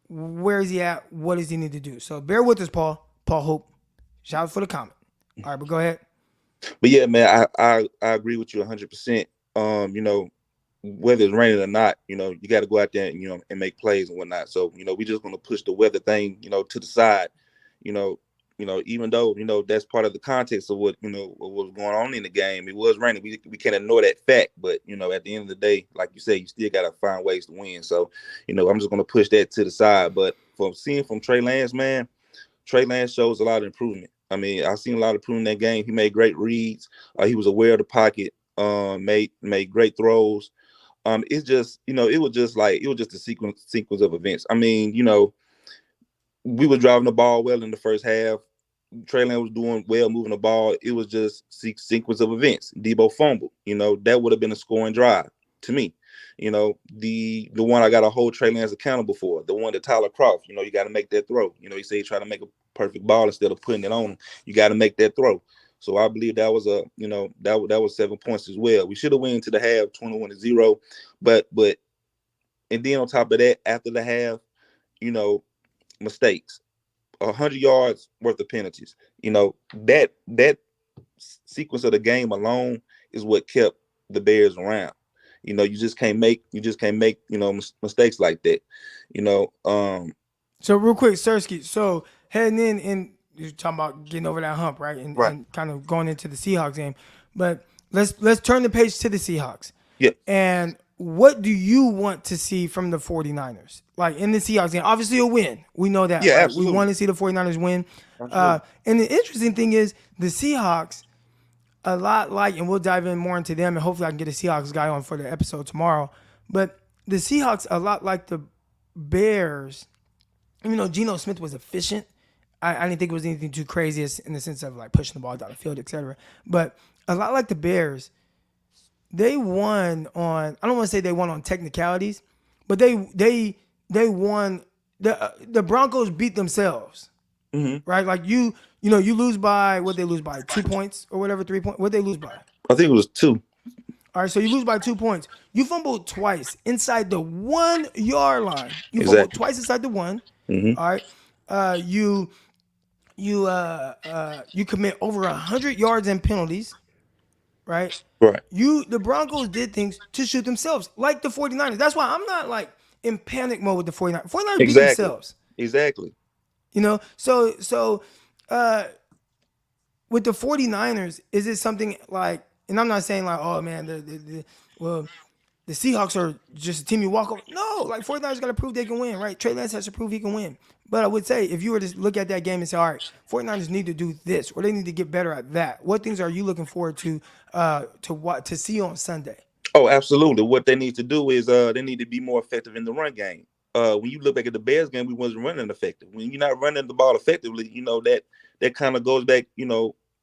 Where is he at? What does he need to do? So bear with us, Paul. Paul Hope. Shout out for the comment. All right, but go ahead. But yeah, man, I agree with you 100%. Whether it's raining or not, you got to go out there and and make plays and whatnot. So we just gonna push the weather thing, to the side. You know, even though that's part of the context of what what was going on in the game. It was raining. We can't ignore that fact. But at the end of the day, like you say, you still got to find ways to win. So I'm just gonna push that to the side. But from Trey Lance, man, Trey Lance shows a lot of improvement. I mean, I've seen a lot of improvement in that game. He made great reads. He was aware of the pocket. Made great throws. It's just, it was just a sequence of events. I mean, we were driving the ball well in the first half. Trey Lance was doing well, moving the ball. It was just sequence of events. Debo fumbled. That would have been a scoring drive to me. The one I got to hold Trey Lance accountable for, the one that Tyler Croft. You got to make that throw. He said he tried to make a perfect ball instead of putting it on him. You got to make that throw. So I believe that was that was 7 points as well. We should have went into the half 21-0, but and then on top of that, after the half, mistakes, 100 yards worth of penalties. That sequence of the game alone is what kept the Bears around. You just can't make mistakes like that. So real quick, Sersky. So heading in and you're talking about getting over that hump, right? And kind of going into the Seahawks game. But let's turn the page to the Seahawks. Yeah. And what do you want to see from the 49ers? Like in the Seahawks game, obviously a win. We know that. Yeah, right? absolutely. We want to see the 49ers win. And the interesting thing is the Seahawks, a lot like, and we'll dive in more into them, and hopefully I can get a Seahawks guy on for the episode tomorrow. But the Seahawks, a lot like the Bears, Geno Smith was efficient. I didn't think it was anything too crazy in the sense of like pushing the ball down the field, etc. But a lot like the Bears, they won on, I don't want to say they won on technicalities, but they won. The Broncos beat themselves, right? Like you lose by, what they lose by, 2 points or whatever, 3 points. What they lose by? I think it was 2. All right, so you lose by 2 points. You fumbled twice inside the 1 yard line. You Exactly. fumbled twice inside the one. All right, you commit over 100 yards in penalties, right? Right. The Broncos did things to shoot themselves, like the 49ers. That's why I'm not like in panic mode with the 49ers. 49ers beat themselves. Exactly. So with the 49ers, is it something like, and I'm not saying like, oh man, the Seahawks are just a team you walk over. No, like 49ers got to prove they can win, right? Trey Lance has to prove he can win. But I would say if you were to look at that game and say, all right, 49ers need to do this or they need to get better at that, what things are you looking forward to see on Sunday? Oh, absolutely. What they need to do is they need to be more effective in the run game. When you look back at the Bears game, we wasn't running effective. When you're not running the ball effectively, that kind of goes back,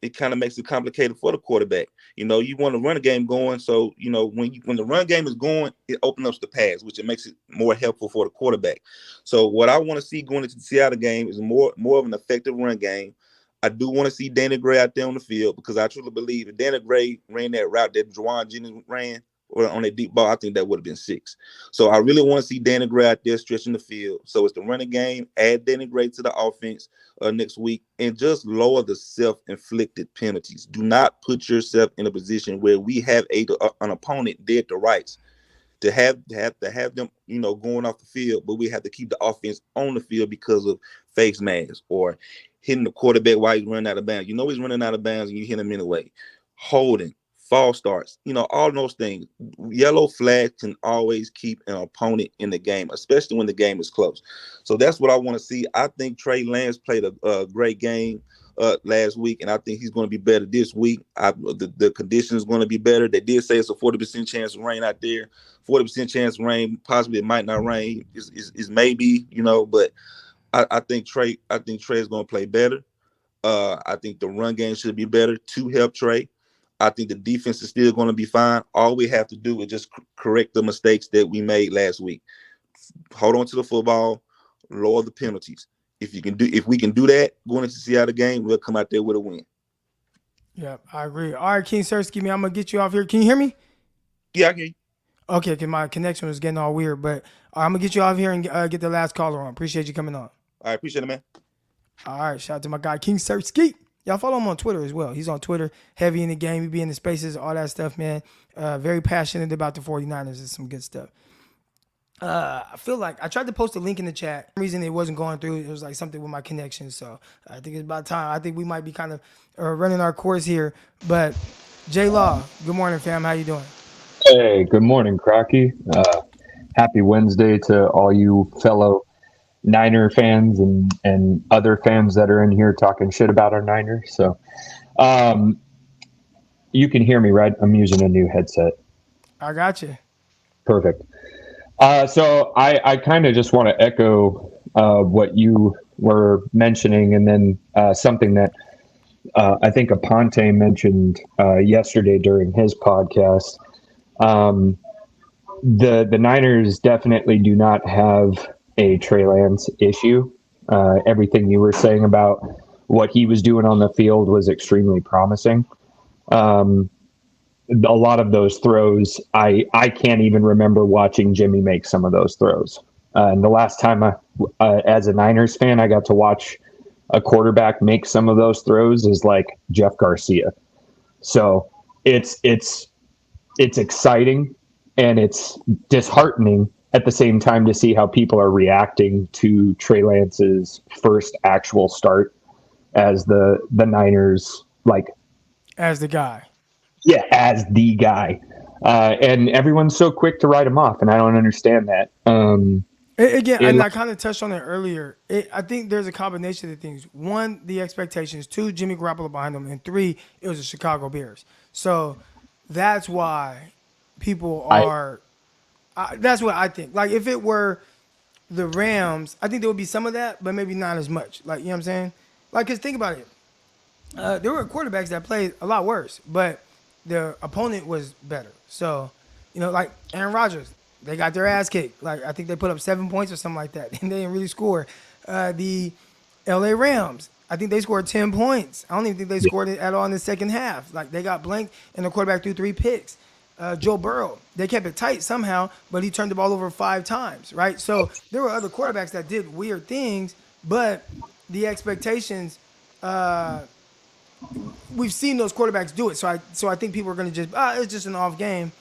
it kind of makes it complicated for the quarterback. You want to run a game going. So, when the run game is going, it opens up the pass, which it makes it more helpful for the quarterback. So what I want to see going into the Seattle game is more of an effective run game. I do want to see Danny Gray out there on the field because I truly believe if Danny Gray ran that route that Juwan Jennings ran, or on that deep ball, I think that would have been 6. So I really want to see Danny Gray out there stretching the field. So it's the running game. Add Danny Gray to the offense next week, and just lower the self-inflicted penalties. Do not put yourself in a position where we have an opponent dead to rights to have them, going off the field, but we have to keep the offense on the field because of face masks or hitting the quarterback while he's running out of bounds. He's running out of bounds and you hit him anyway. Holding, false starts, all those things. Yellow flag can always keep an opponent in the game, especially when the game is close. So that's what I want to see. I think Trey Lance played a great game last week, and I think he's going to be better this week. The condition is going to be better. They did say it's a 40% chance of rain out there. 40% chance of rain. Possibly it might not rain. Is maybe, but I think Trey is going to play better. I think the run game should be better to help Trey. I think the defense is still going to be fine. All we have to do is just correct the mistakes that we made last week. Hold on to the football, lower the penalties. If we can do that going into the Seattle game, we'll come out there with a win. Yeah, I agree. All right, King Sersky, man, I'm gonna get you off here. Can you hear me? Yeah, I can hear you. Okay, because my connection was getting all weird, but I'm gonna get you off here and get the last caller on. Appreciate you coming on. I appreciate it, man. All right, shout out to my guy King Sersky. Y'all follow him on Twitter as well. He's on Twitter, heavy in the game. He be in the spaces, all that stuff, man. Very passionate about the 49ers. It's some good stuff. I feel like I tried to post a link in the chat. For some reason it wasn't going through. It was like something with my connection. So I think it's about time. I think we might be kind of running our course here. But J Law, good morning, fam. How you doing? Hey, good morning, Crocky. Happy Wednesday to all you fellow Niner fans and other fans that are in here talking shit about our Niners. So you can hear me, right? I'm using a new headset. I got you. Perfect. So I kind of just want to echo what you were mentioning, and then something that I think Aponte mentioned yesterday during his podcast. The Niners definitely do not have a Trey Lance issue. Everything you were saying about what he was doing on the field was extremely promising. A lot of those throws, I can't even remember watching Jimmy make some of those throws. And the last time as a Niners fan, I got to watch a quarterback make some of those throws is like Jeff Garcia. So it's exciting and it's disheartening at the same time to see how people are reacting to Trey Lance's first actual start as the Niners, like as the guy. Yeah, as the guy. And everyone's so quick to write him off, and I don't understand that. Again, and I kind of touched on it earlier. I think there's a combination of things. One, the expectations. Two, Jimmy Garoppolo behind them. And three, it was the Chicago Bears. So that's why people are that's what I think. Like, if it were the Rams, I think there would be some of that, but maybe not as much. Like, you know what I'm saying? Like, because think about it. There were quarterbacks that played a lot worse, but the opponent was better. So, like Aaron Rodgers, they got their ass kicked. Like, I think they put up 7 points or something like that, and they didn't really score. The LA Rams, I think they scored 10 points. I don't even think they scored it at all in the second half. Like, they got blanked, and the quarterback threw 3 picks. Joe Burrow, they kept it tight somehow, but he turned the ball over 5 times, right? So there were other quarterbacks that did weird things, but the expectations, we've seen those quarterbacks do it. So I think people are going to just, it's just an off game.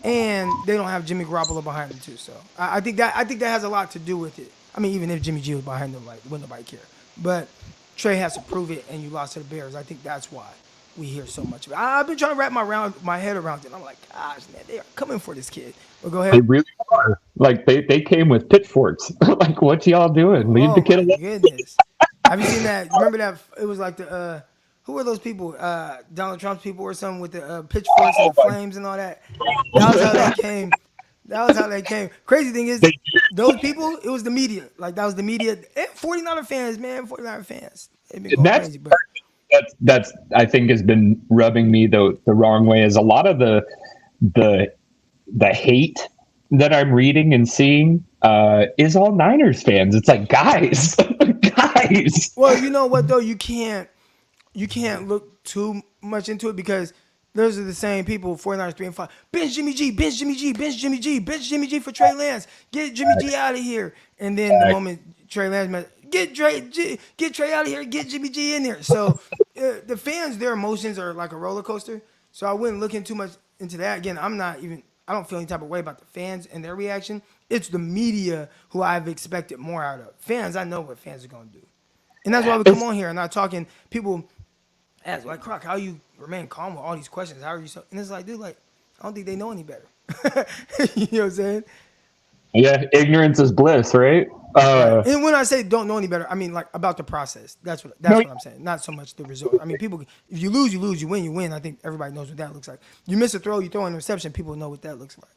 And they don't have Jimmy Garoppolo behind them too. So I think that has a lot to do with it. I mean, even if Jimmy G was behind them, like, wouldn't nobody care. But Trey has to prove it, and you lost to the Bears. I think that's why we hear so much of it. I've been trying to wrap my head around it. I'm like, gosh, man, they are coming for this kid. But go ahead. They really are. Like, they came with pitchforks. Like, what y'all doing? Leave the kid alone. Goodness. Have you seen that? Remember that? It was like the who were those people? Donald Trump's people or something with the pitchforks and the flames and all that. That was how they came. Crazy thing is, those people, it was the media. Like, that was the media. And 49er fans, man. 49er fans. They've been going crazy. But that's I think has been rubbing me the wrong way. Is a lot of the hate that I'm reading and seeing is all Niners fans. It's like, guys. Guys. Well, you know what though? You can't look too much into it because those are the same people, 49ers 3-5. Bench Jimmy G, bench Jimmy G, bench Jimmy G, bench Jimmy G for Trey Lance. Get Jimmy G out of here. And then the moment Trey Lance get Trey out of here, get Jimmy G in there. So the fans, their emotions are like a roller coaster. So I wouldn't look in too much into that. Again, I don't feel any type of way about the fans and their reaction. It's the media who I've expected more out of. Fans, I know what fans are going to do. And that's why we come on here and not talking. People ask, like, Croc, how you remain calm with all these questions? How are you so? And it's like, dude, like, I don't think they know any better. You know what I'm saying? Yeah, ignorance is bliss, right? And when I say don't know any better, I mean like about the process. That's what I'm saying. Not so much the result. I mean, people, if you lose, you lose. You win, you win. I think everybody knows what that looks like. You miss a throw, you throw an interception. People know what that looks like.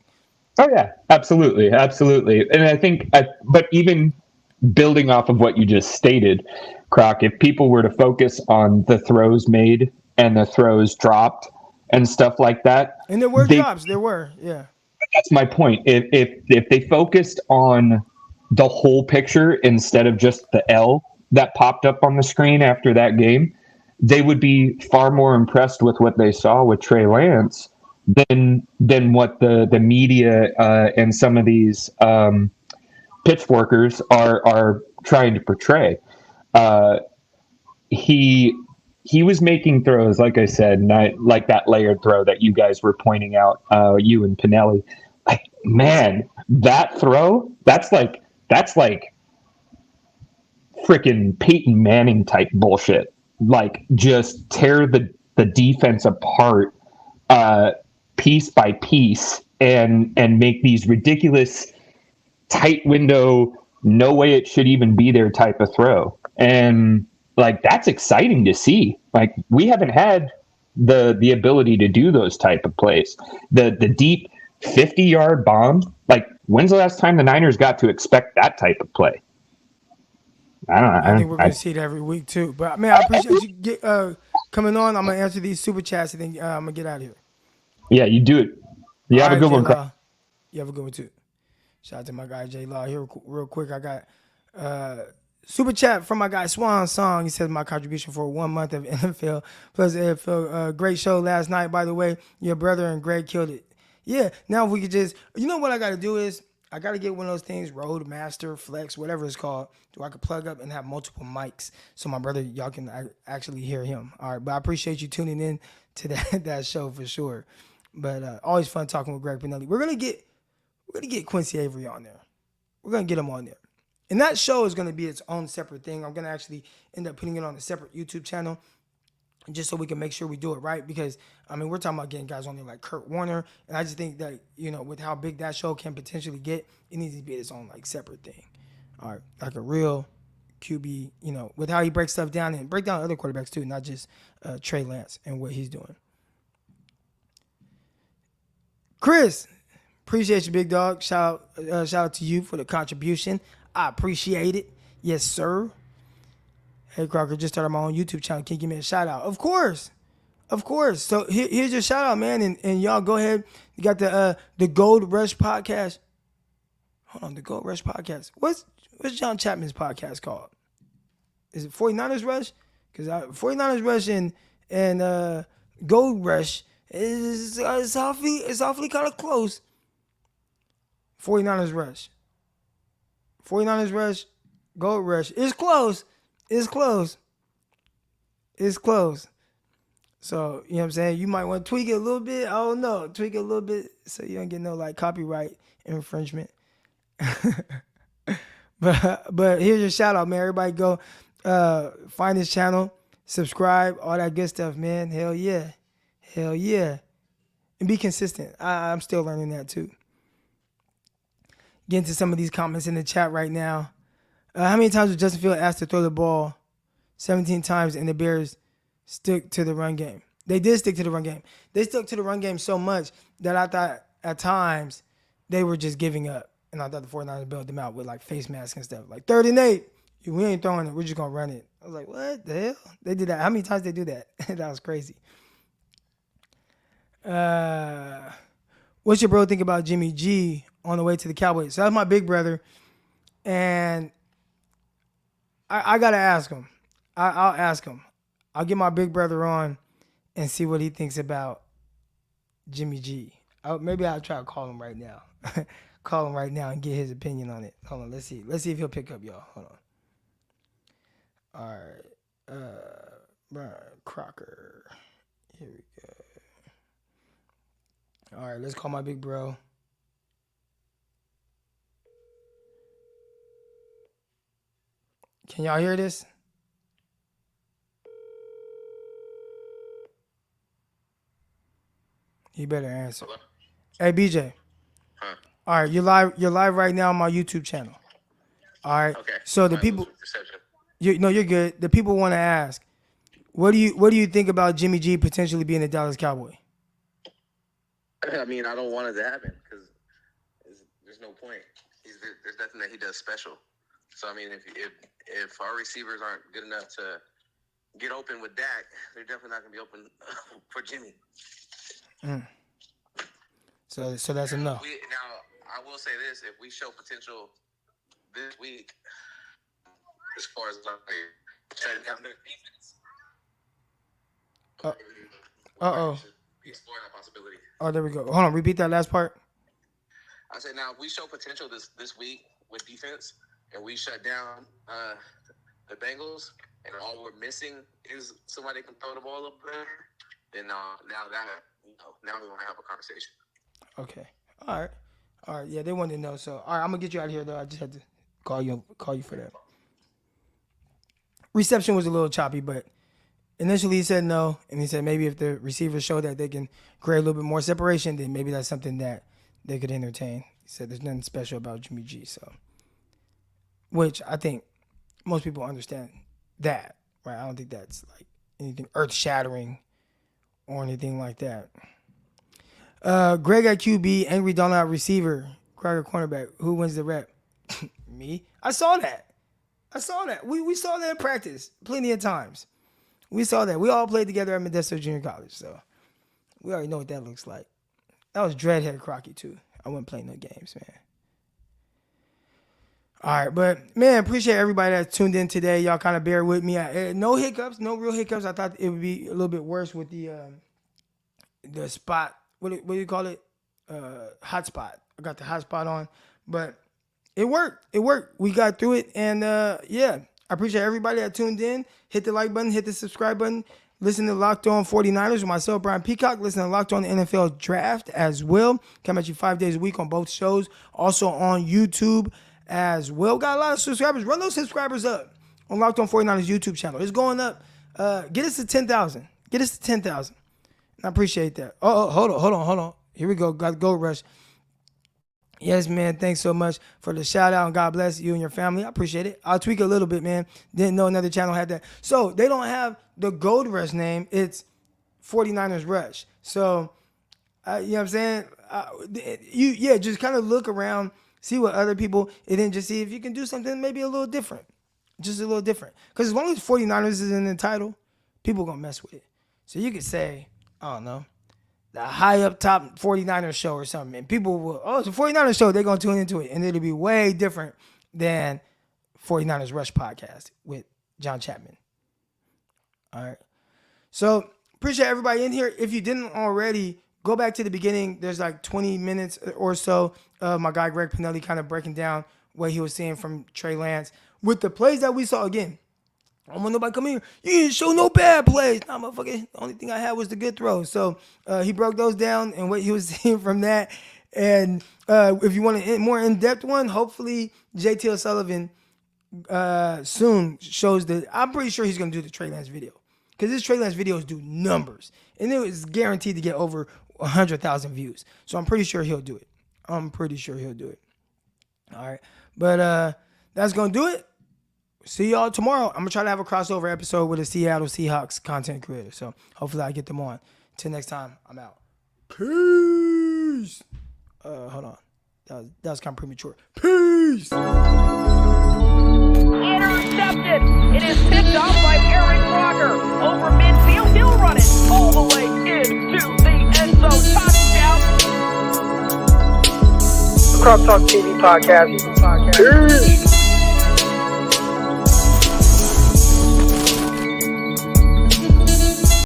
Oh yeah, absolutely. And I think, but even building off of what you just stated, Croc, if people were to focus on the throws made and the throws dropped and stuff like that, and there were drops. There were, yeah. That's my point. If they focused on the whole picture instead of just the L that popped up on the screen after that game, they would be far more impressed with what they saw with Trey Lance than what the media and some of these pitch workers are trying to portray. He was making throws, like I said, not like that layered throw that you guys were pointing out, you and Panelli. Like, man, that throw, that's like freaking Peyton Manning type bullshit. Like, just tear the defense apart piece by piece and make these ridiculous tight window, no way it should even be there type of throw. And like, that's exciting to see. Like, we haven't had the ability to do those type of plays. The deep 50-yard bomb. Like, when's the last time the Niners got to expect that type of play? I think we're going to see it every week too. But man, I appreciate you coming on. I'm going to answer these super chats and then I'm going to get out of here. Yeah, you do it. You have a good one, Croc. You have a good one too. Shout out to my guy J Law here real quick. I got super chat from my guy Swan Song. He says my contribution for 1 month of NFL plus NFL. Great show last night, by the way. Your brother and Greg killed it. Yeah. Now if we could just, you know what I got to do is I got to get one of those things, Roadmaster, Flex, whatever it's called, so I could plug up and have multiple mics so my brother, y'all can actually hear him. All right. But I appreciate you tuning in to that show for sure. But always fun talking with Greg Pinelli. We're gonna get Quincy Avery on there. We're gonna get him on there, and that show is gonna be its own separate thing. I'm gonna actually end up putting it on a separate YouTube channel, just so we can make sure we do it right. Because I mean, we're talking about getting guys on there like Kurt Warner, and I just think that with how big that show can potentially get, it needs to be its own like separate thing. All right, like a real QB, with how he breaks stuff down and break down other quarterbacks too, not just Trey Lance and what he's doing. Chris, appreciate you, big dog. Shout out to you for the contribution. I appreciate it. Yes, sir. Hey, Crocker, just started my own YouTube channel. Can you give me a shout out? Of course. So here's your shout out, man. And y'all go ahead. You got the Gold Rush podcast. Hold on, the Gold Rush podcast. What's John Chapman's podcast called? Is it 49ers Rush? Because 49ers Rush and Gold Rush. It's awfully kind of close. 49ers Rush. 49ers Rush. Gold Rush. It's close. So, you know what I'm saying? You might want to tweak it a little bit. I don't know. Tweak it a little bit so you don't get no like copyright infringement. But here's your shout out, man. Everybody go find this channel, subscribe, all that good stuff, man. Hell yeah. And be consistent. I'm still learning that too. Get into some of these comments in the chat right now. How many times was Justin Fields asked to throw the ball? 17 times, and the Bears stick to the run game. They did stick to the run game. They stuck to the run game so much that I thought at times they were just giving up. And I thought the 49ers bailed them out with like face masks and stuff. Like 3rd and 8. We ain't throwing it. We're just going to run it. I was like, what the hell? They did that. How many times did they do that? That was crazy. What's your bro think about Jimmy G on the way to the Cowboys? So that's my big brother. And I got to ask him. I'll ask him. I'll get my big brother on and see what he thinks about Jimmy G. Maybe I'll try to call him right now. Call him right now and get his opinion on it. Hold on, let's see. Let's see if he'll pick up, y'all. Hold on. All right. Brian Crocker. Here we go. All right, let's call my big bro. Can y'all hear this? You better answer. Hello? Hey, BJ. Huh? All right, you're live right now on my YouTube channel. All right. Okay. So the people, you're good. The people want to ask, what do you think about Jimmy G potentially being a Dallas Cowboy? I mean, I don't want it to happen because there's no point. There's nothing that he does special. So I mean, if our receivers aren't good enough to get open with Dak, they're definitely not going to be open for Jimmy. So that's enough. Now, I will say this: if we show potential this week, as far as shutting down their defense, exploring that possibility. Oh, there we go. Hold on, repeat that last part. I said, now if we show potential this week with defense, and we shut down the Bengals, and all we're missing is somebody can throw the ball up there, then now we're gonna have a conversation. Okay. All right. Yeah, they wanted to know. So, all right, I'm gonna get you out of here though. I just had to call you for that. Reception was a little choppy, but initially he said no, and he said maybe if the receivers show that they can create a little bit more separation, then maybe that's something that they could entertain. He said there's nothing special about Jimmy G, so which I think most people understand that, right? I don't think that's like anything earth-shattering or anything like that. Greg at QB, Angry Donald receiver, Cracker cornerback. Who wins the rep? Me. I saw that. We saw that in practice plenty of times. We saw that. We all played together at Modesto Junior College, so we already know what that looks like. That was Dreadhead Crocky too. I wasn't playing no games, man. All right, but man, appreciate everybody that tuned in today. Y'all kind of bear with me. No hiccups, no real hiccups. I thought it would be a little bit worse with the spot. What do you call it? Hotspot. I got the hotspot on, but it worked. We got through it, and yeah, I appreciate everybody that tuned in. Hit the like button, hit the subscribe button. Listen to Locked On 49ers with myself, Brian Peacock. Listen to Locked On NFL Draft as well. Come at you 5 days a week on both shows. Also on YouTube as well. Got a lot of subscribers. Run those subscribers up on Locked On 49ers YouTube channel. It's going up. Get us to 10,000. I appreciate that. Hold on. Here we go. Got Gold Rush. Yes, man. Thanks so much for the shout out, and God bless you and your family. I appreciate it. I'll tweak a little bit, man. Didn't know another channel had that. So they don't have the Gold Rush name. It's 49ers Rush. So, you know what I'm saying? Just kind of look around, see what other people, and then just see if you can do something maybe a little different. Just a little different. Because as long as 49ers is in the title, people going to mess with it. So you could say, I don't know, the high up top 49ers show or something. And people will, it's a 49ers show. They're going to tune into it. And it'll be way different than 49ers Rush podcast with John Chapman. All right. So appreciate everybody in here. If you didn't already, go back to the beginning. There's like 20 minutes or so of my guy Greg Pinelli kind of breaking down what he was seeing from Trey Lance with the plays that we saw. Again, I don't want nobody come here. You didn't show no bad plays. Nah, motherfucker. The only thing I had was the good throws. So he broke those down and what he was seeing from that. And if you want a more in-depth one, hopefully JT O'Sullivan soon shows the. I'm pretty sure he's going to do the Trey Lance video. Because his Trey Lance videos do numbers. And it was guaranteed to get over 100,000 views. So I'm pretty sure he'll do it. All right. But that's going to do it. See y'all tomorrow. I'm going to try to have a crossover episode with a Seattle Seahawks content creator. So hopefully I get them on. Till next time, I'm out. Peace. Hold on. That was kind of premature. Peace. Intercepted. It is picked off by Eric Crocker. Over midfield, he'll run it all the way into the end zone. Touchdown. Crop Talk TV podcast. Peace.